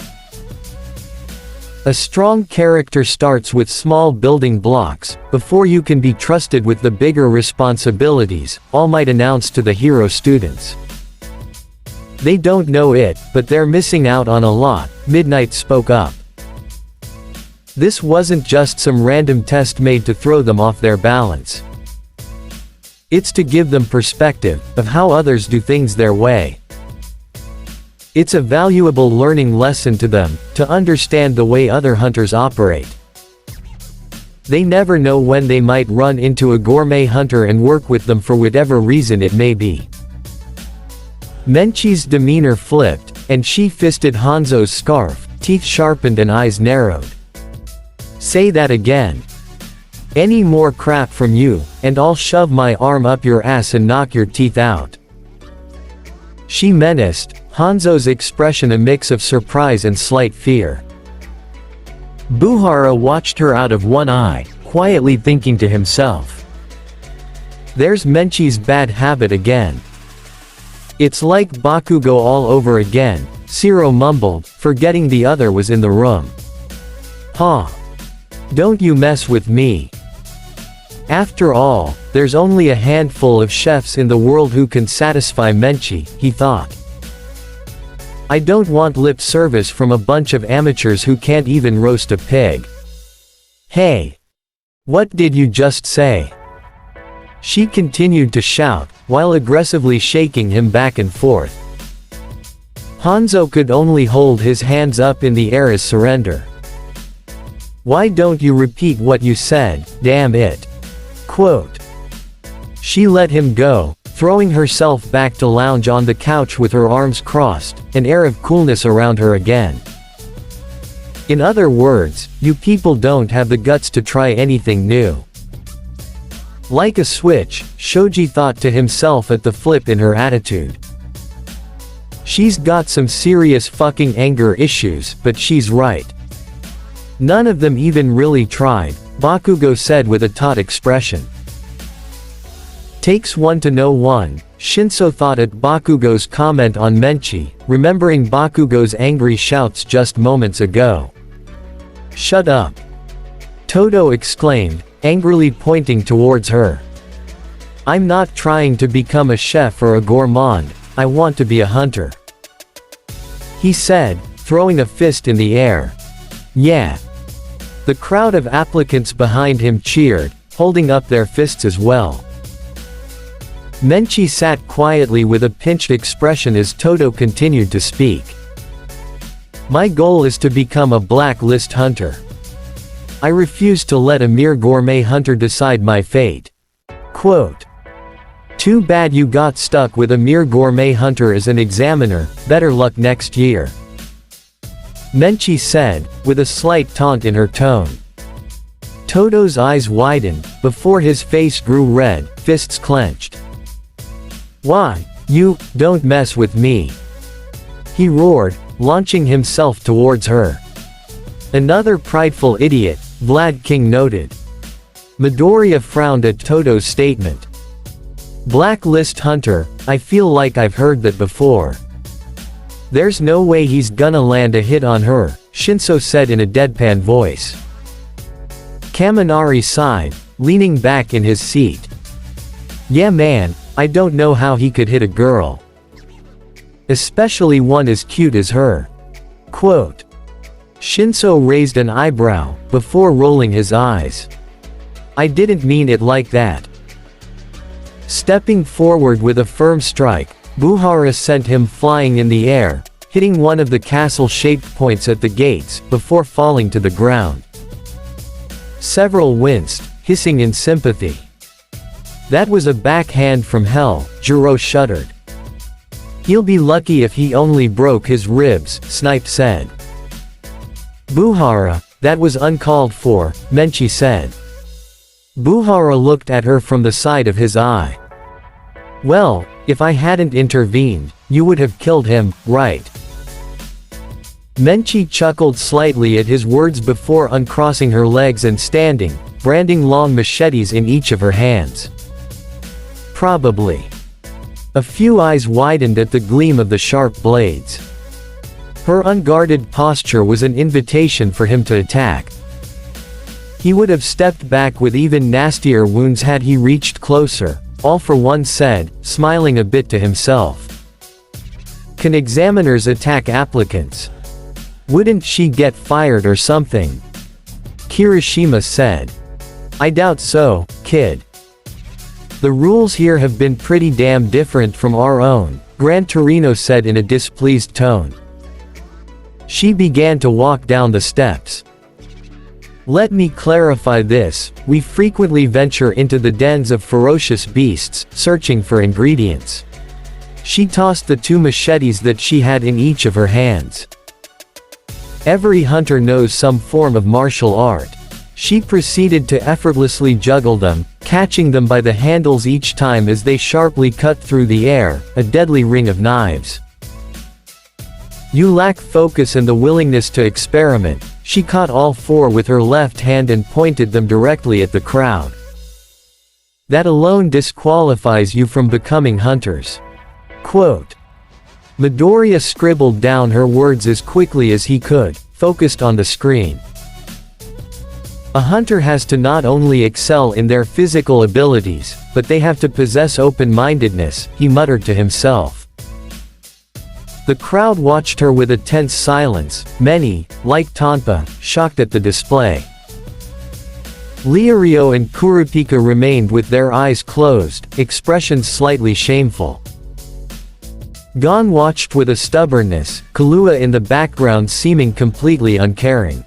A strong character starts with small building blocks, before you can be trusted with the bigger responsibilities, All Might announced to the hero students. They don't know it, but they're missing out on a lot, Midnight spoke up. This wasn't just some random test made to throw them off their balance. It's to give them perspective of how others do things their way. It's a valuable learning lesson to them, to understand the way other hunters operate. They never know when they might run into a gourmet hunter and work with them for whatever reason it may be. Menchie's demeanor flipped, and she fisted Hanzo's scarf, teeth sharpened and eyes narrowed. Say that again. Any more crap from you, and I'll shove my arm up your ass and knock your teeth out. She menaced, Hanzo's expression a mix of surprise and slight fear. Buhara watched her out of one eye, quietly thinking to himself. There's Menchie's bad habit again. It's like Bakugo all over again, Shiro mumbled, forgetting the other was in the room. Huh. Don't you mess with me. After all, there's only a handful of chefs in the world who can satisfy Menchie, he thought. I don't want lip service from a bunch of amateurs who can't even roast a pig. Hey! What did you just say? She continued to shout, while aggressively shaking him back and forth. Hanzo could only hold his hands up in the air as surrender. Why don't you repeat what you said, damn it? Quote. She let him go, throwing herself back to lounge on the couch with her arms crossed, an air of coolness around her again. In other words, you people don't have the guts to try anything new. Like a switch, Shoji thought to himself at the flip in her attitude. She's got some serious fucking anger issues, but she's right. None of them even really tried, Bakugo said with a taut expression. Takes one to know one, Shinso thought at Bakugo's comment on Menchie, remembering Bakugo's angry shouts just moments ago. Shut up! Todo exclaimed, angrily pointing towards her. I'm not trying to become a chef or a gourmand, I want to be a hunter. He said, throwing a fist in the air. Yeah. The crowd of applicants behind him cheered, holding up their fists as well. Menchie sat quietly with a pinched expression as Todo continued to speak. My goal is to become a blacklist hunter. I refuse to let a mere gourmet hunter decide my fate. Quote. Too bad you got stuck with a mere gourmet hunter as an examiner, better luck next year. Menchie said, with a slight taunt in her tone. Todo's eyes widened, before his face grew red, fists clenched. Why, you, don't mess with me. He roared, launching himself towards her. Another prideful idiot, Vlad King noted. Midoriya frowned at Todo's statement. Blacklist hunter, I feel like I've heard that before. There's no way he's gonna land a hit on her, Shinso said in a deadpan voice. Kaminari sighed, leaning back in his seat. Yeah man, I don't know how he could hit a girl. Especially one as cute as her. Quote. Shinso raised an eyebrow, before rolling his eyes. I didn't mean it like that. Stepping forward with a firm strike, Buhara sent him flying in the air, hitting one of the castle-shaped points at the gates, before falling to the ground. Several winced, hissing in sympathy. That was a backhand from hell, Jiro shuddered. He'll be lucky if he only broke his ribs, Snipe said. Buhara, that was uncalled for, Menchi said. Buhara looked at her from the side of his eye. Well, if I hadn't intervened, you would have killed him, right? Menchi chuckled slightly at his words before uncrossing her legs and standing, branding long machetes in each of her hands. Probably. A few eyes widened at the gleam of the sharp blades. Her unguarded posture was an invitation for him to attack. He would have stepped back with even nastier wounds had he reached closer, All for One said, smiling a bit to himself. Can examiners attack applicants? Wouldn't she get fired or something? Kirishima said. I doubt so, kid. The rules here have been pretty damn different from our own, Gran Torino said in a displeased tone. She began to walk down the steps. Let me clarify this, we frequently venture into the dens of ferocious beasts, searching for ingredients. She tossed the 2 machetes that she had in each of her hands. Every hunter knows some form of martial art. She proceeded to effortlessly juggle them, catching them by the handles each time as they sharply cut through the air, a deadly ring of knives. You lack focus and the willingness to experiment. She caught all 4 with her left hand and pointed them directly at the crowd. That alone disqualifies you from becoming hunters. Quote. Midoriya scribbled down her words as quickly as he could, focused on the screen. A hunter has to not only excel in their physical abilities, but they have to possess open-mindedness, he muttered to himself. The crowd watched her with a tense silence, many, like Tonpa, shocked at the display. Leorio and Kurapika remained with their eyes closed, expressions slightly shameful. Gon watched with a stubbornness, Kahlua in the background seeming completely uncaring.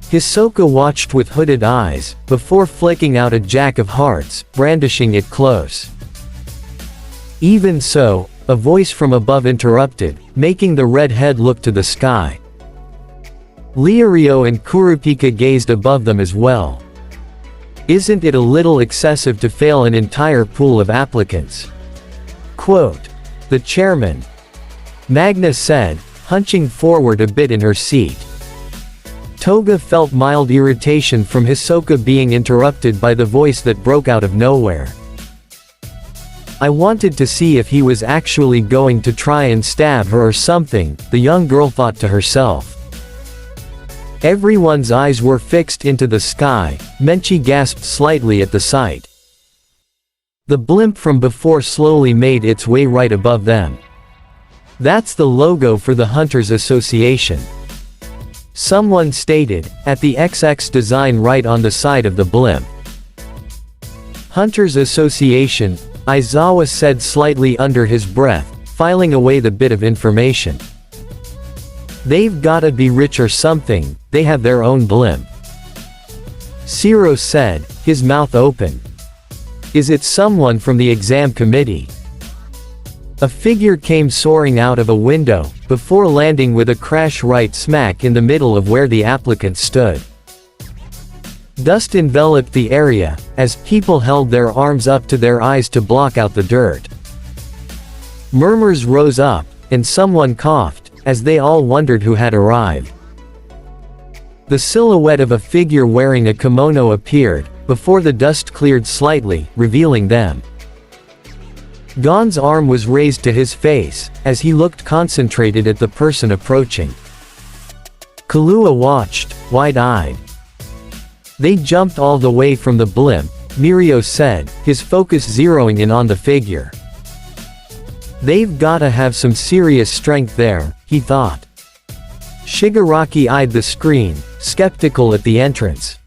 Hisoka watched with hooded eyes, before flicking out a jack of hearts, brandishing it close. Even so, a voice from above interrupted, making the redhead look to the sky. Leorio and Kurapika gazed above them as well. Isn't it a little excessive to fail an entire pool of applicants? Quote. The chairman. Magna said, hunching forward a bit in her seat. Toga felt mild irritation from Hisoka being interrupted by the voice that broke out of nowhere. I wanted to see if he was actually going to try and stab her or something, the young girl thought to herself. Everyone's eyes were fixed into the sky, Menchi gasped slightly at the sight. The blimp from before slowly made its way right above them. That's the logo for the Hunters Association. Someone stated, at the HxH design right on the side of the blimp. Hunters Association, Aizawa said slightly under his breath, filing away the bit of information. They've gotta be rich or something, they have their own blimp. Siro said, his mouth open. Is it someone from the exam committee? A figure came soaring out of a window, before landing with a crash right smack in the middle of where the applicant stood. Dust enveloped the area, as people held their arms up to their eyes to block out the dirt. Murmurs rose up, and someone coughed, as they all wondered who had arrived. The silhouette of a figure wearing a kimono appeared, before the dust cleared slightly, revealing them. Gon's arm was raised to his face, as he looked concentrated at the person approaching. Kahlua watched, wide-eyed. They jumped all the way from the blimp, Mirio said, his focus zeroing in on the figure. They've gotta have some serious strength there, he thought. Shigaraki eyed the screen, skeptical at the entrance.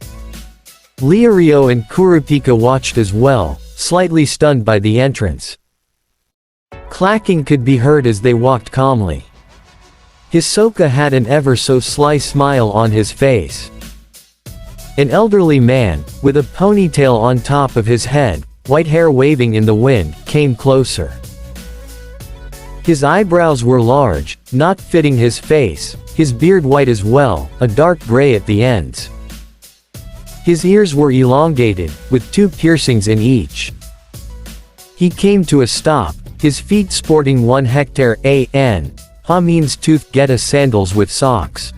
Leorio and Kurapika watched as well, slightly stunned by the entrance. Clacking could be heard as they walked calmly. Hisoka had an ever so sly smile on his face. An elderly man, with a ponytail on top of his head, white hair waving in the wind, came closer. His eyebrows were large, not fitting his face, his beard white as well, a dark gray at the ends. His ears were elongated, with 2 piercings in each. He came to a stop, his feet sporting 1 HxH means tooth geta sandals with socks.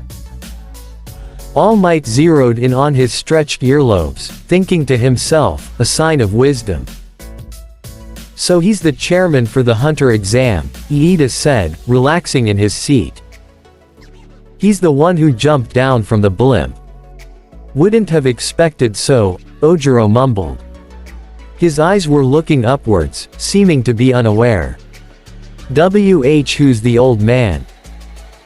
All Might zeroed in on his stretched earlobes, thinking to himself, a sign of wisdom. So he's the chairman for the hunter exam, Iida said, relaxing in his seat. He's the one who jumped down from the blimp. Wouldn't have expected so, Ojiro mumbled. His eyes were looking upwards, seeming to be unaware. Who's the old man?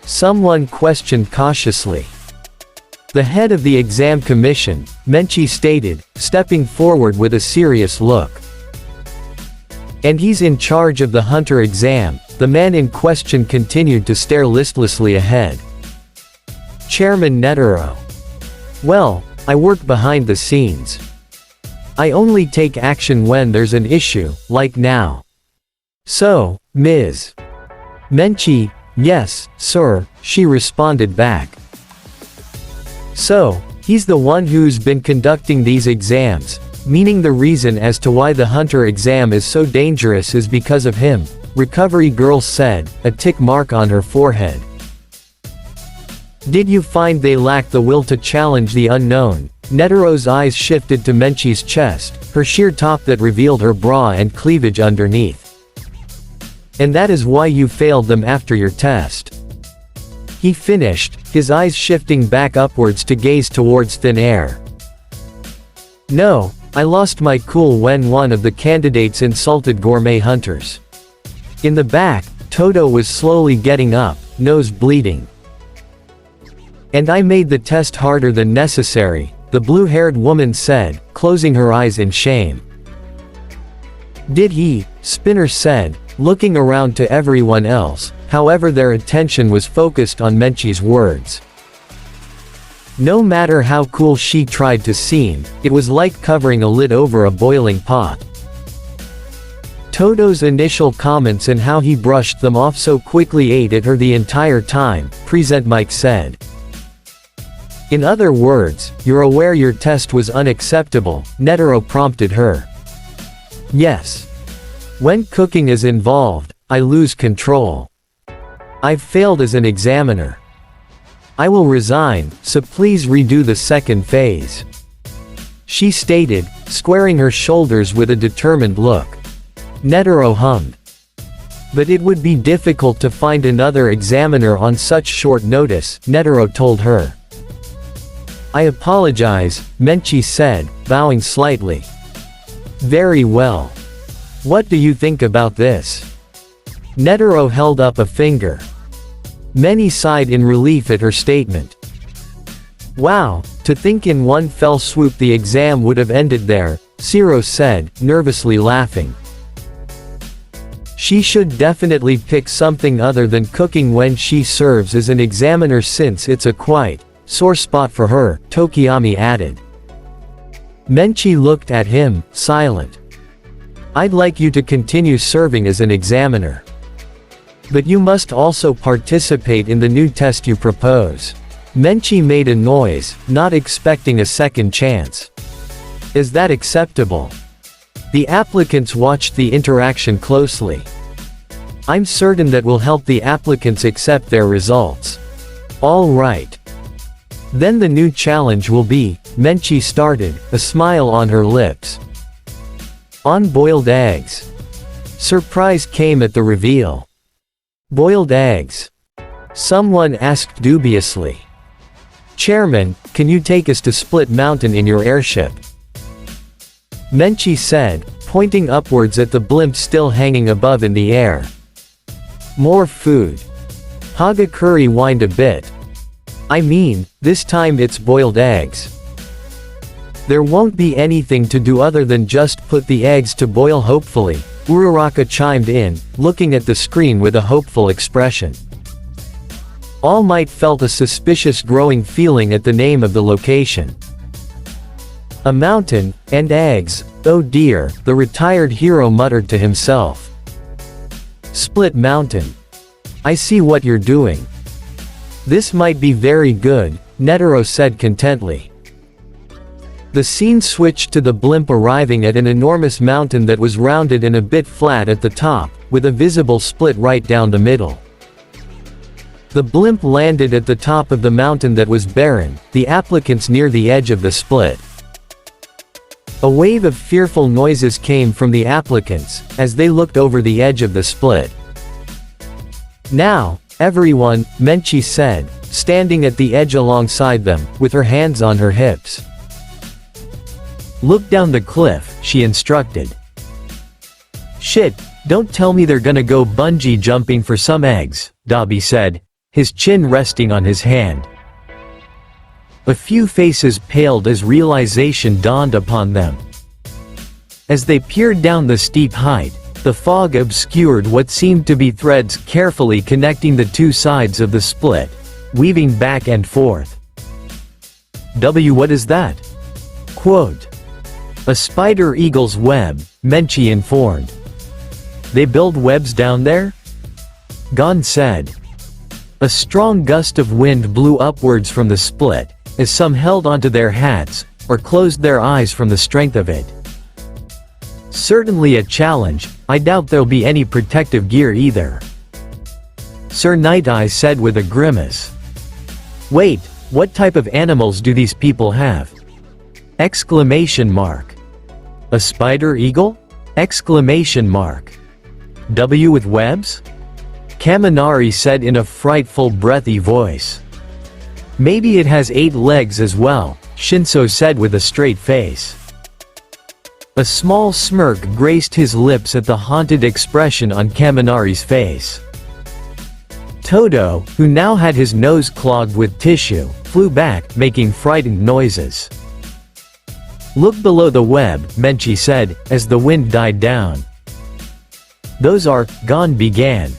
Someone questioned cautiously. The head of the exam commission, Menchi stated, stepping forward with a serious look. And he's in charge of the hunter exam, the man in question continued to stare listlessly ahead. Chairman Netero. Well, I work behind the scenes. I only take action when there's an issue, like now. So, Ms. Menchi, yes, sir, she responded back. So, he's the one who's been conducting these exams, meaning the reason as to why the hunter exam is so dangerous is because of him, Recovery Girl said, a tick mark on her forehead. Did you find they lack the will to challenge the unknown? Netero's eyes shifted to Menchi's chest, her sheer top that revealed her bra and cleavage underneath. And that is why you failed them after your test. He finished, his eyes shifting back upwards to gaze towards thin air. No, I lost my cool when one of the candidates insulted gourmet hunters. In the back, Toto was slowly getting up, nose bleeding. And I made the test harder than necessary, the blue-haired woman said, closing her eyes in shame. Did he? Spinner said, looking around to everyone else, however their attention was focused on Menchi's words. No matter how cool she tried to seem, it was like covering a lid over a boiling pot. Toto's initial comments and how he brushed them off so quickly ate at her the entire time, Present Mike said. In other words, you're aware your test was unacceptable, Netero prompted her. Yes. When cooking is involved, I lose control. I've failed as an examiner. I will resign, so please redo the second phase. She stated, squaring her shoulders with a determined look. Netero hummed. But it would be difficult to find another examiner on such short notice, Netero told her. I apologize, Menchi said, bowing slightly. Very well. What do you think about this? Netero held up a finger. Many sighed in relief at her statement. Wow, to think in one fell swoop the exam would have ended there, Ciro said, nervously laughing. She should definitely pick something other than cooking when she serves as an examiner since it's a quite sore spot for her, Tokiyami added. Menchi looked at him, silent. I'd like you to continue serving as an examiner. But you must also participate in the new test you propose. Menchi made a noise, not expecting a second chance. Is that acceptable? The applicants watched the interaction closely. I'm certain that will help the applicants accept their results. All right. Then the new challenge will be, Menchi started, a smile on her lips. On boiled eggs. Surprise came at the reveal. Boiled eggs? Someone asked dubiously. Chairman, can you take us to Split Mountain in your airship? Menchi said, pointing upwards at the blimp still hanging above in the air. More food. Hagakure whined a bit. I mean, this time it's boiled eggs. There won't be anything to do other than just put the eggs to boil hopefully, Uraraka chimed in, looking at the screen with a hopeful expression. All Might felt a suspicious growing feeling at the name of the location. A mountain, and eggs, oh dear, the retired hero muttered to himself. Split mountain. I see what you're doing. This might be very good, Netero said contently. The scene switched to the blimp arriving at an enormous mountain that was rounded and a bit flat at the top, with a visible split right down the middle. The blimp landed at the top of the mountain that was barren, the applicants near the edge of the split. A wave of fearful noises came from the applicants, as they looked over the edge of the split. Now, everyone, MHA said, standing at the edge alongside them, with her hands on her hips. Look down the cliff, she instructed. Shit, don't tell me they're gonna go bungee jumping for some eggs, Dobby said, his chin resting on his hand. A few faces paled as realization dawned upon them. As they peered down the steep height, the fog obscured what seemed to be threads carefully connecting the two sides of the split, weaving back and forth. What is that? Quote. A spider eagle's web, MHA informed. They build webs down there? Gon said. A strong gust of wind blew upwards from the split, as some held onto their hats, or closed their eyes from the strength of it. Certainly a challenge, I doubt there'll be any protective gear either. Sir Night Eye said with a grimace. Wait, what type of animals do these people have? Exclamation mark. A spider eagle? Exclamation mark. W with webs? Kaminari said in a frightful breathy voice. Maybe it has 8 legs as well, Shinso said with a straight face. A small smirk graced his lips at the haunted expression on Kaminari's face. Todo, who now had his nose clogged with tissue, flew back, making frightened noises. Look below the web, MHA said, as the wind died down. Those are, Gon began.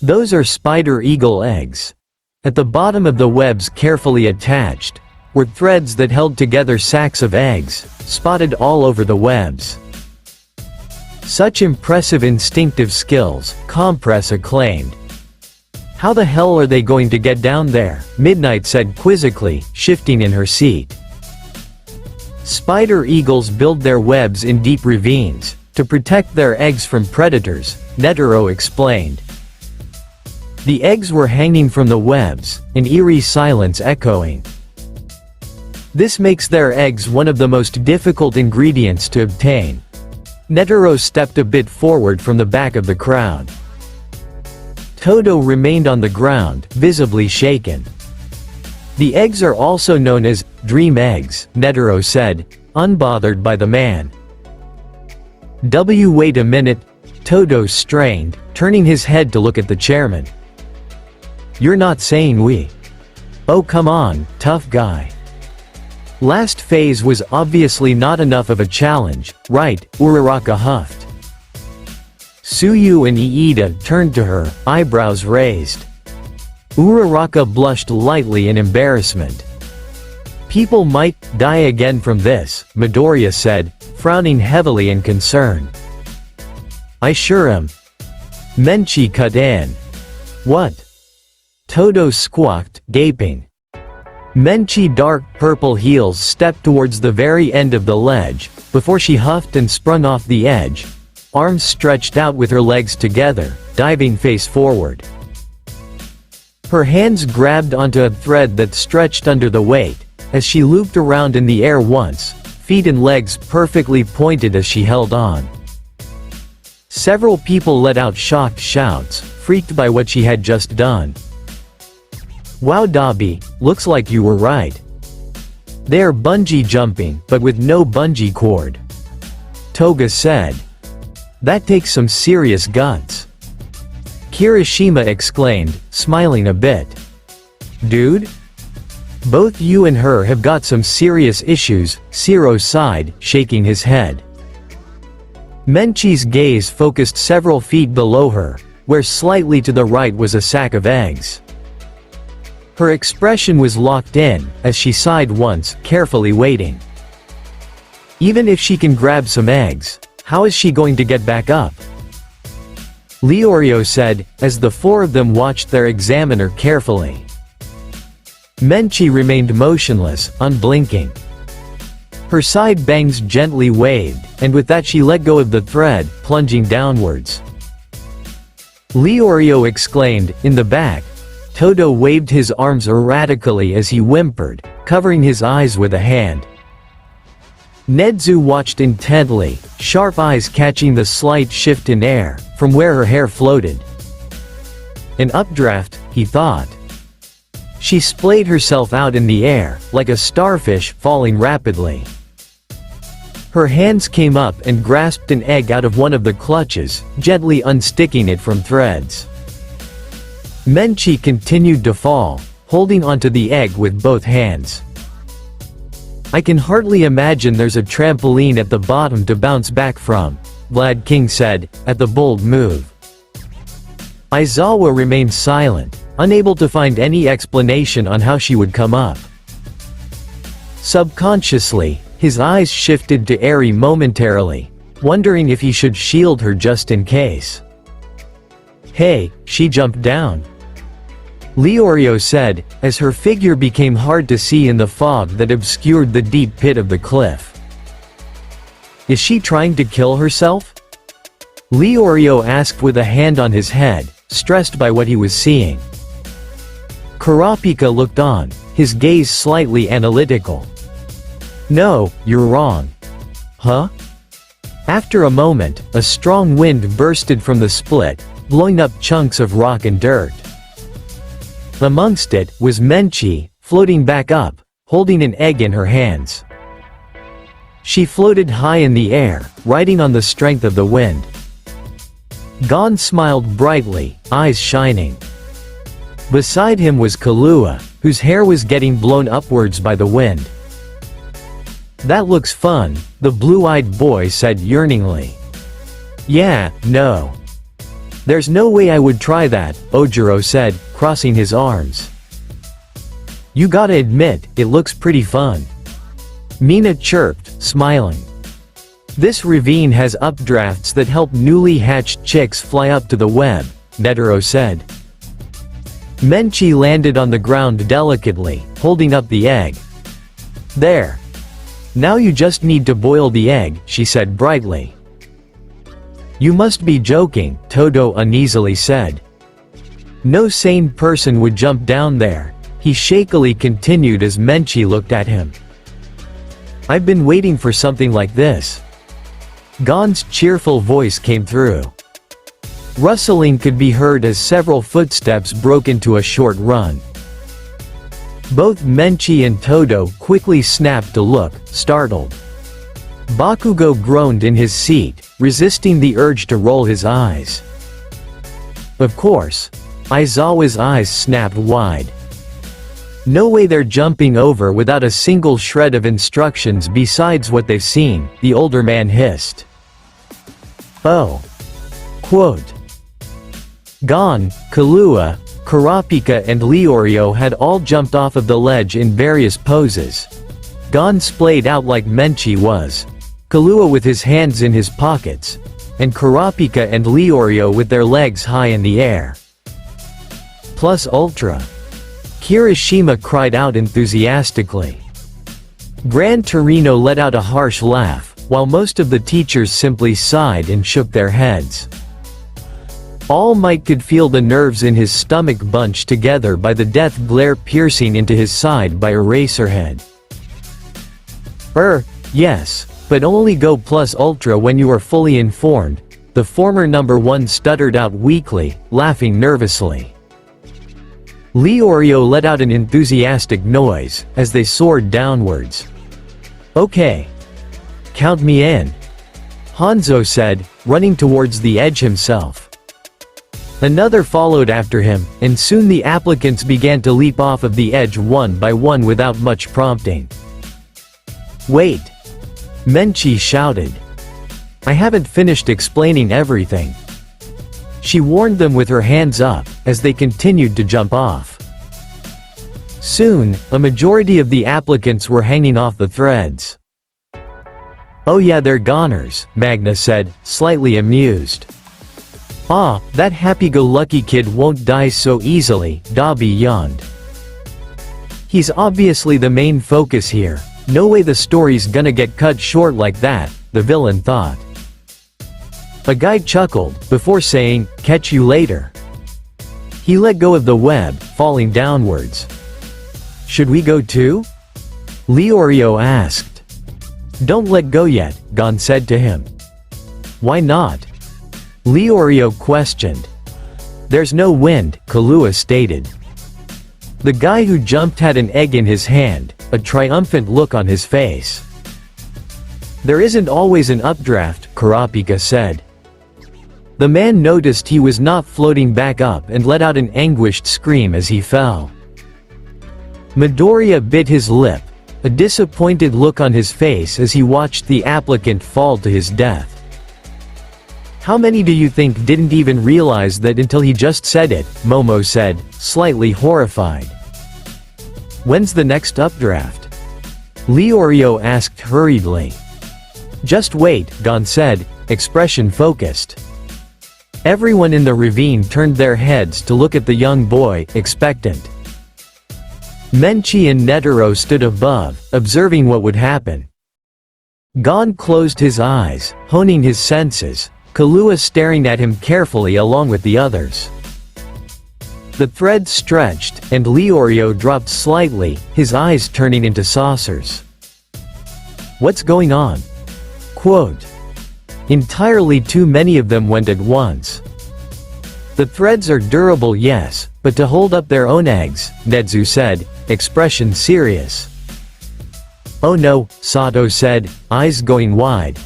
Those are spider eagle eggs. At the bottom of the webs carefully attached, were threads that held together sacks of eggs, spotted all over the webs. Such impressive instinctive skills, Compress acclaimed. How the hell are they going to get down there? Midnight said quizzically, shifting in her seat. Spider eagles build their webs in deep ravines, to protect their eggs from predators, Netero explained. The eggs were hanging from the webs, an eerie silence echoing. This makes their eggs one of the most difficult ingredients to obtain. Netero stepped a bit forward from the back of the crowd. Todo remained on the ground, visibly shaken. The eggs are also known as dream eggs, Netero said, unbothered by the man. Wait a minute, Todo strained, turning his head to look at the chairman. You're not saying we? Oh come on, tough guy. Last phase was obviously not enough of a challenge, right? Uraraka huffed. Suyu and Iida turned to her, eyebrows raised. Uraraka blushed lightly in embarrassment. People might die again from this, Midoriya said, frowning heavily in concern. I sure am. MHA cut in. What? Todo squawked, gaping. MHA dark purple heels stepped towards the very end of the ledge, before she huffed and sprung off the edge, arms stretched out with her legs together, diving face forward. Her hands grabbed onto a thread that stretched under the weight, as she looped around in the air once, feet and legs perfectly pointed as she held on. Several people let out shocked shouts, freaked by what she had just done. Wow Dobby, looks like you were right. They are bungee jumping, but with no bungee cord. Toga said. That takes some serious guts. Kirishima exclaimed, smiling a bit. Dude? Both you and her have got some serious issues, Zero sighed, shaking his head. MHA's gaze focused several feet below her, where slightly to the right was a sack of eggs. Her expression was locked in, as she sighed once, carefully waiting. Even if she can grab some eggs, how is she going to get back up? Leorio said, as the four of them watched their examiner carefully. Menchi remained motionless, unblinking. Her side bangs gently waved, and with that she let go of the thread, plunging downwards. Leorio exclaimed, in the back. Todo waved his arms erratically as he whimpered, covering his eyes with a hand. Nedzu watched intently, sharp eyes catching the slight shift in air, from where her hair floated. An updraft, he thought. She splayed herself out in the air, like a starfish, falling rapidly. Her hands came up and grasped an egg out of one of the clutches, gently unsticking it from threads. Menchi continued to fall, holding onto the egg with both hands. I can hardly imagine there's a trampoline at the bottom to bounce back from, Vlad King said, at the bold move. Aizawa remained silent, unable to find any explanation on how she would come up. Subconsciously, his eyes shifted to Eri momentarily, wondering if he should shield her just in case. Hey, she jumped down. Leorio said, as her figure became hard to see in the fog that obscured the deep pit of the cliff. Is she trying to kill herself? Leorio asked with a hand on his head, stressed by what he was seeing. Kurapika looked on, his gaze slightly analytical. No, you're wrong. Huh? After a moment, a strong wind bursted from the split, blowing up chunks of rock and dirt. Amongst it was Menchi, floating back up, holding an egg in her hands. She floated high in the air, riding on the strength of the wind. Gon smiled brightly, eyes shining. Beside him was Kahlua, whose hair was getting blown upwards by the wind. That looks fun, the blue-eyed boy said yearningly. Yeah, no. There's no way I would try that, Ojiro said, crossing his arms. You gotta admit, it looks pretty fun. Mina chirped, smiling. This ravine has updrafts that help newly hatched chicks fly up to the web, Netero said. Menchi landed on the ground delicately, holding up the egg. There. Now you just need to boil the egg, she said brightly. You must be joking, Todo uneasily said. No sane person would jump down there, he shakily continued as Menchi looked at him. I've been waiting for something like this. Gon's cheerful voice came through. Rustling could be heard as several footsteps broke into a short run. Both Menchi and Todo quickly snapped to look, startled. Bakugo groaned in his seat, resisting the urge to roll his eyes. Of course. Aizawa's eyes snapped wide. No way they're jumping over without a single shred of instructions besides what they've seen, the older man hissed. Oh. Quote. Gon, Kahlua, Kurapika and Leorio had all jumped off of the ledge in various poses. Gon splayed out like Menchi was. Kahlua with his hands in his pockets. And Kurapika and Leorio with their legs high in the air. Plus ultra. Kirishima cried out enthusiastically. Gran Torino let out a harsh laugh, while most of the teachers simply sighed and shook their heads. All Might could feel the nerves in his stomach bunch together by the death glare piercing into his side by Eraserhead. Yes, but only go plus ultra when you are fully informed, the former number 1 stuttered out weakly, laughing nervously. Leorio let out an enthusiastic noise, as they soared downwards. Okay. Count me in. Hanzo said, running towards the edge himself. Another followed after him, and soon the applicants began to leap off of the edge one by one without much prompting. Wait! Menchi shouted. I haven't finished explaining everything. She warned them with her hands up, as they continued to jump off. Soon, a majority of the applicants were hanging off the threads. Oh yeah, they're goners, Magna said, slightly amused. Ah, that happy-go-lucky kid won't die so easily, Dobby yawned. He's obviously the main focus here. No way the story's gonna get cut short like that, the villain thought. A guy chuckled, before saying, catch you later. He let go of the web, falling downwards. Should we go too? Leorio asked. Don't let go yet, Gon said to him. Why not? Leorio questioned. There's no wind, Kahlua stated. The guy who jumped had an egg in his hand, a triumphant look on his face. There isn't always an updraft, Kurapika said. The man noticed he was not floating back up and let out an anguished scream as he fell. Midoriya bit his lip, a disappointed look on his face as he watched the applicant fall to his death. How many do you think didn't even realize that until he just said it, Momo said, slightly horrified. When's the next updraft? Leorio asked hurriedly. Just wait, Gon said, expression focused. Everyone in the ravine turned their heads to look at the young boy, expectant. Menchi and Netero stood above, observing what would happen. Gon closed his eyes, honing his senses, Kahlua staring at him carefully along with the others. The thread stretched, and Leorio dropped slightly, his eyes turning into saucers. What's going on? Quote. Entirely too many of them went at once. The threads are durable, yes, but to hold up their own eggs, Netsu said, expression serious. Oh no, Sato said, eyes going wide.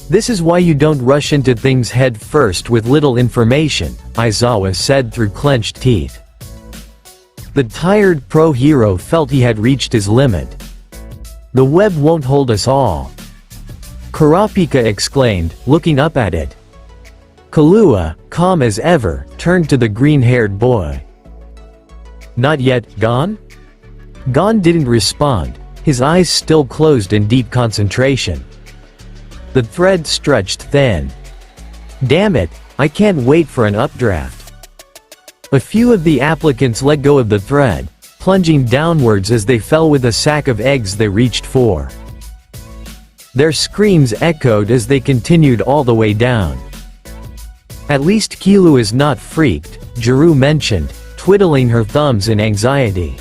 This is why you don't rush into things head first with little information, Aizawa said through clenched teeth. The tired pro-hero felt he had reached his limit. The web won't hold us all. Kurapika exclaimed, looking up at it. Kahlua, calm as ever, turned to the green-haired boy. Not yet, Gon? Gon didn't respond, his eyes still closed in deep concentration. The thread stretched thin. Damn it, I can't wait for an updraft. A few of the applicants let go of the thread, plunging downwards as they fell with a sack of eggs they reached for. Their screams echoed as they continued all the way down. At least Killua is not freaked, Jiru mentioned, twiddling her thumbs in anxiety.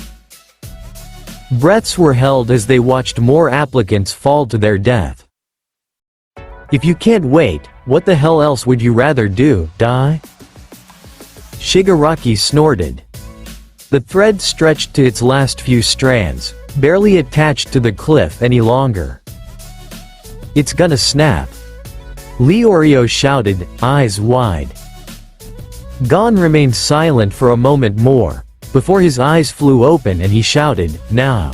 Breaths were held as they watched more applicants fall to their death. If you can't wait, what the hell else would you rather do, die? Shigaraki snorted. The thread stretched to its last few strands, barely attached to the cliff any longer. It's gonna snap. Leorio shouted, eyes wide. Gon remained silent for a moment more, before his eyes flew open and he shouted, now.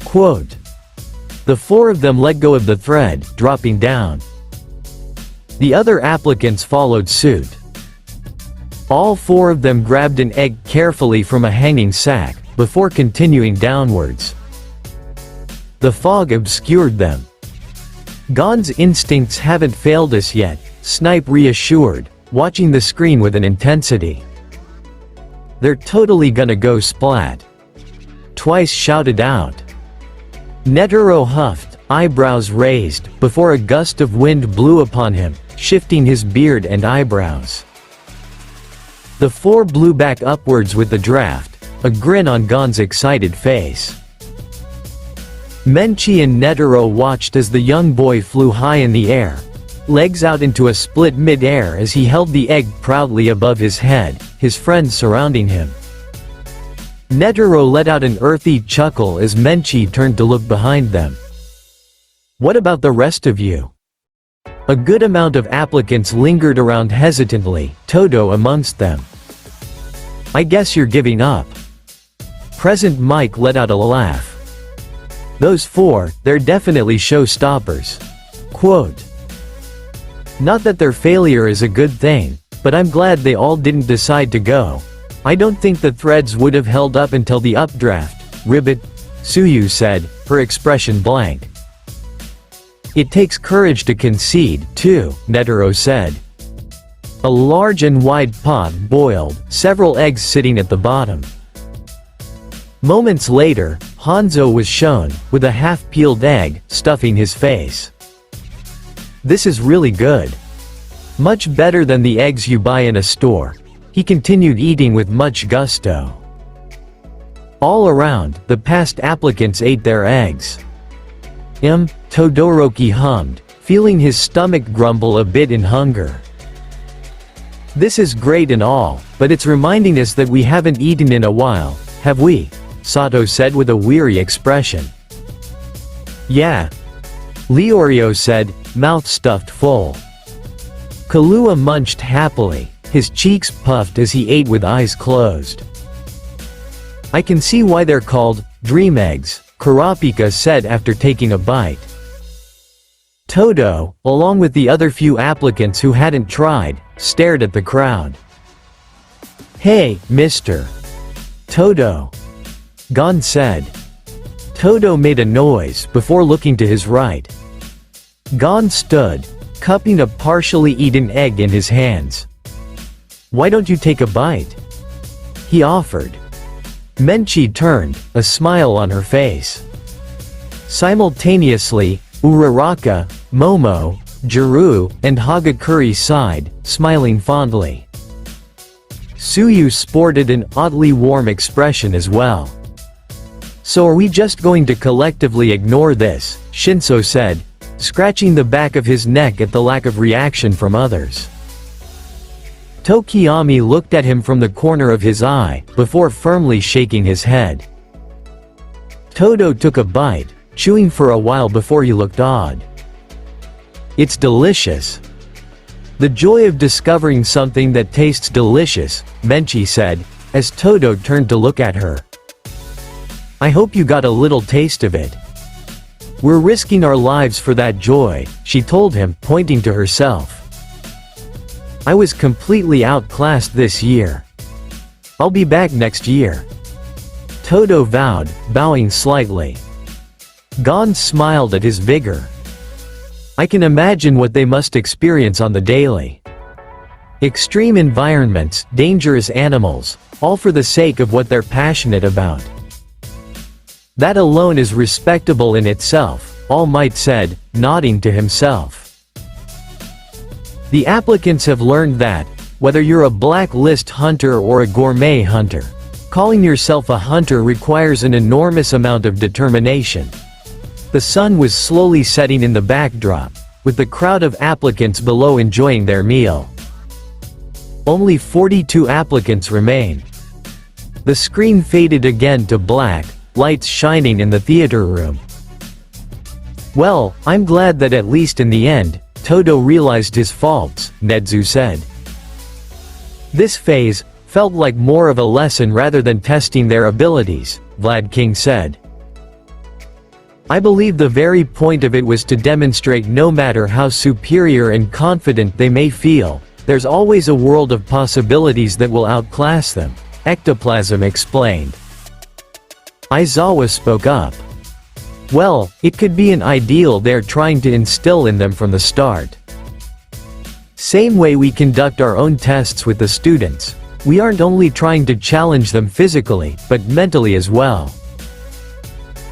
Quote. The four of them let go of the thread, dropping down. The other applicants followed suit. All four of them grabbed an egg carefully from a hanging sack, before continuing downwards. The fog obscured them. Gon's instincts haven't failed us yet, Snipe reassured, watching the screen with an intensity. They're totally gonna go splat. Twice shouted out. Netero huffed, eyebrows raised, before a gust of wind blew upon him, shifting his beard and eyebrows. The four blew back upwards with the draft, a grin on Gon's excited face. Menchi and Netero watched as the young boy flew high in the air, legs out into a split mid-air as he held the egg proudly above his head, his friends surrounding him. Netero let out an earthy chuckle as Menchi turned to look behind them. What about the rest of you? A good amount of applicants lingered around hesitantly, Todo amongst them. I guess you're giving up. Present Mike let out a laugh. Those four, they're definitely showstoppers. Quote. Not that their failure is a good thing, but I'm glad they all didn't decide to go. I don't think the threads would have held up until the updraft, Ribbit, Suyu said, her expression blank. It takes courage to concede, too, Netero said. A large and wide pot boiled, several eggs sitting at the bottom. Moments later, Hanzo was shown, with a half-peeled egg, stuffing his face. "This is really good. Much better than the eggs you buy in a store," he continued, eating with much gusto. All around, the past applicants ate their eggs. Todoroki hummed, feeling his stomach grumble a bit in hunger. "This is great and all, but it's reminding us that we haven't eaten in a while, have we?" Sato said with a weary expression. "Yeah," Leorio said, mouth stuffed full. Kahlua munched happily, his cheeks puffed as he ate with eyes closed. "I can see why they're called dream eggs," Kurapika said after taking a bite. Todo, along with the other few applicants who hadn't tried, stared at the crowd. "Hey, mister. Todo," Gon said. Todo made a noise before looking to his right. Gon stood, cupping a partially eaten egg in his hands. "Why don't you take a bite?" he offered. Menchi turned, a smile on her face. Simultaneously, Uraraka, Momo, Jiru, and Hagakure sighed, smiling fondly. Suyu sported an oddly warm expression as well. "So are we just going to collectively ignore this?" Shinso said, scratching the back of his neck at the lack of reaction from others. Tokiyami looked at him from the corner of his eye, before firmly shaking his head. Todo took a bite, chewing for a while before he looked odd. "It's delicious." "The joy of discovering something that tastes delicious," Menchi said, as Todo turned to look at her. "I hope you got a little taste of it." "We're risking our lives for that joy," she told him, pointing to herself. "I was completely outclassed this year. I'll be back next year," Todo vowed, bowing slightly. Gon smiled at his vigor. "I can imagine what they must experience on the daily. Extreme environments, dangerous animals, all for the sake of what they're passionate about. That alone is respectable in itself," All Might said, nodding to himself. "The applicants have learned that, whether you're a blacklist hunter or a gourmet hunter, calling yourself a hunter requires an enormous amount of determination." The sun was slowly setting in the backdrop, with the crowd of applicants below enjoying their meal. Only 42 applicants remain. The screen faded again to black, lights shining in the theater room. "Well, I'm glad that at least in the end, Todo realized his faults," Nedzu said. "This phase felt like more of a lesson rather than testing their abilities," Vlad King said. "I believe the very point of it was to demonstrate no matter how superior and confident they may feel, there's always a world of possibilities that will outclass them," Ectoplasm explained. Aizawa spoke up. "Well, it could be an ideal they're trying to instill in them from the start. Same way we conduct our own tests with the students. We aren't only trying to challenge them physically, but mentally as well.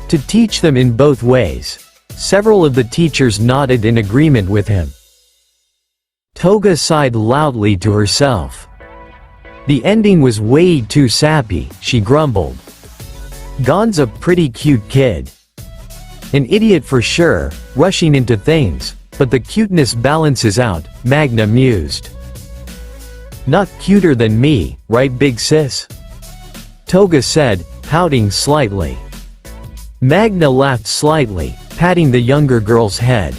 To teach them in both ways." Several of the teachers nodded in agreement with him. Toga sighed loudly to herself. "The ending was way too sappy," she grumbled. "Gon's a pretty cute kid. An idiot for sure, rushing into things, but the cuteness balances out," Magna mused. "Not cuter than me, right big sis?" Toga said, pouting slightly. Magna laughed slightly, patting the younger girl's head.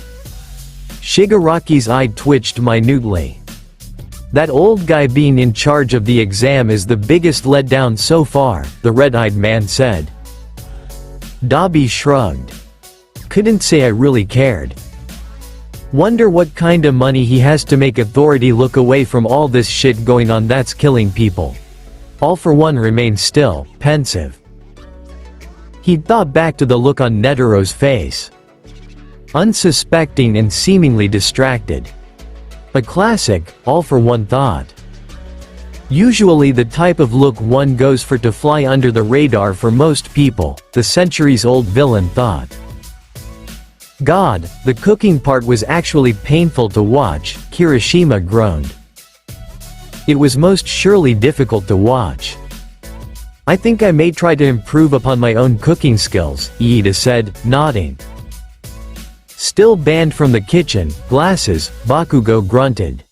Shigaraki's eye twitched minutely. "That old guy being in charge of the exam is the biggest letdown so far," the red-eyed man said. Dabi shrugged. "Couldn't say I really cared. Wonder what kinda money he has to make authority look away from all this shit going on that's killing people." All for One remained still, pensive. He'd thought back to the look on Netero's face. Unsuspecting and seemingly distracted. A classic, all for one thought. Usually the type of look one goes for to fly under the radar for most people, the centuries-old villain thought. God, the cooking part was actually painful to watch, Kirishima groaned. It was most surely difficult to watch. I think I may try to improve upon my own cooking skills, Iida said, nodding. Still banned from the kitchen, glasses, Bakugo grunted.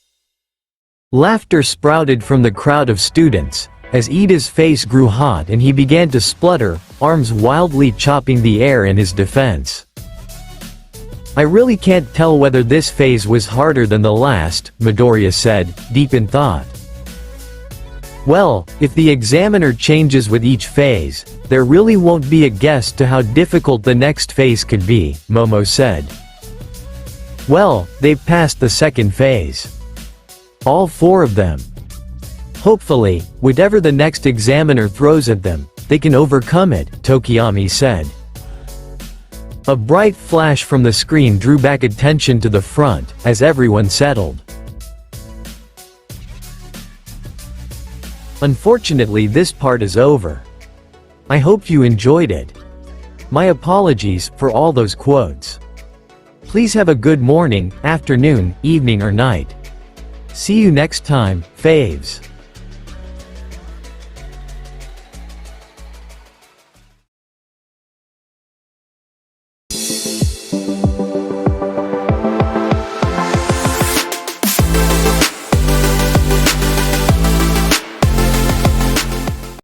Laughter sprouted from the crowd of students, as Iida's face grew hot and he began to splutter, arms wildly chopping the air in his defense. I really can't tell whether this phase was harder than the last, Midoriya said, deep in thought. Well, if the examiner changes with each phase, there really won't be a guess to how difficult the next phase could be, Momo said. Well, they've passed the second phase. All 4 of them. Hopefully, whatever the next examiner throws at them, they can overcome it, Tokiyami said. A bright flash from the screen drew back attention to the front, as everyone settled. Unfortunately, this part is over. I hope you enjoyed it. My apologies for all those quotes. Please have a good morning, afternoon, evening or night. See you next time, faves.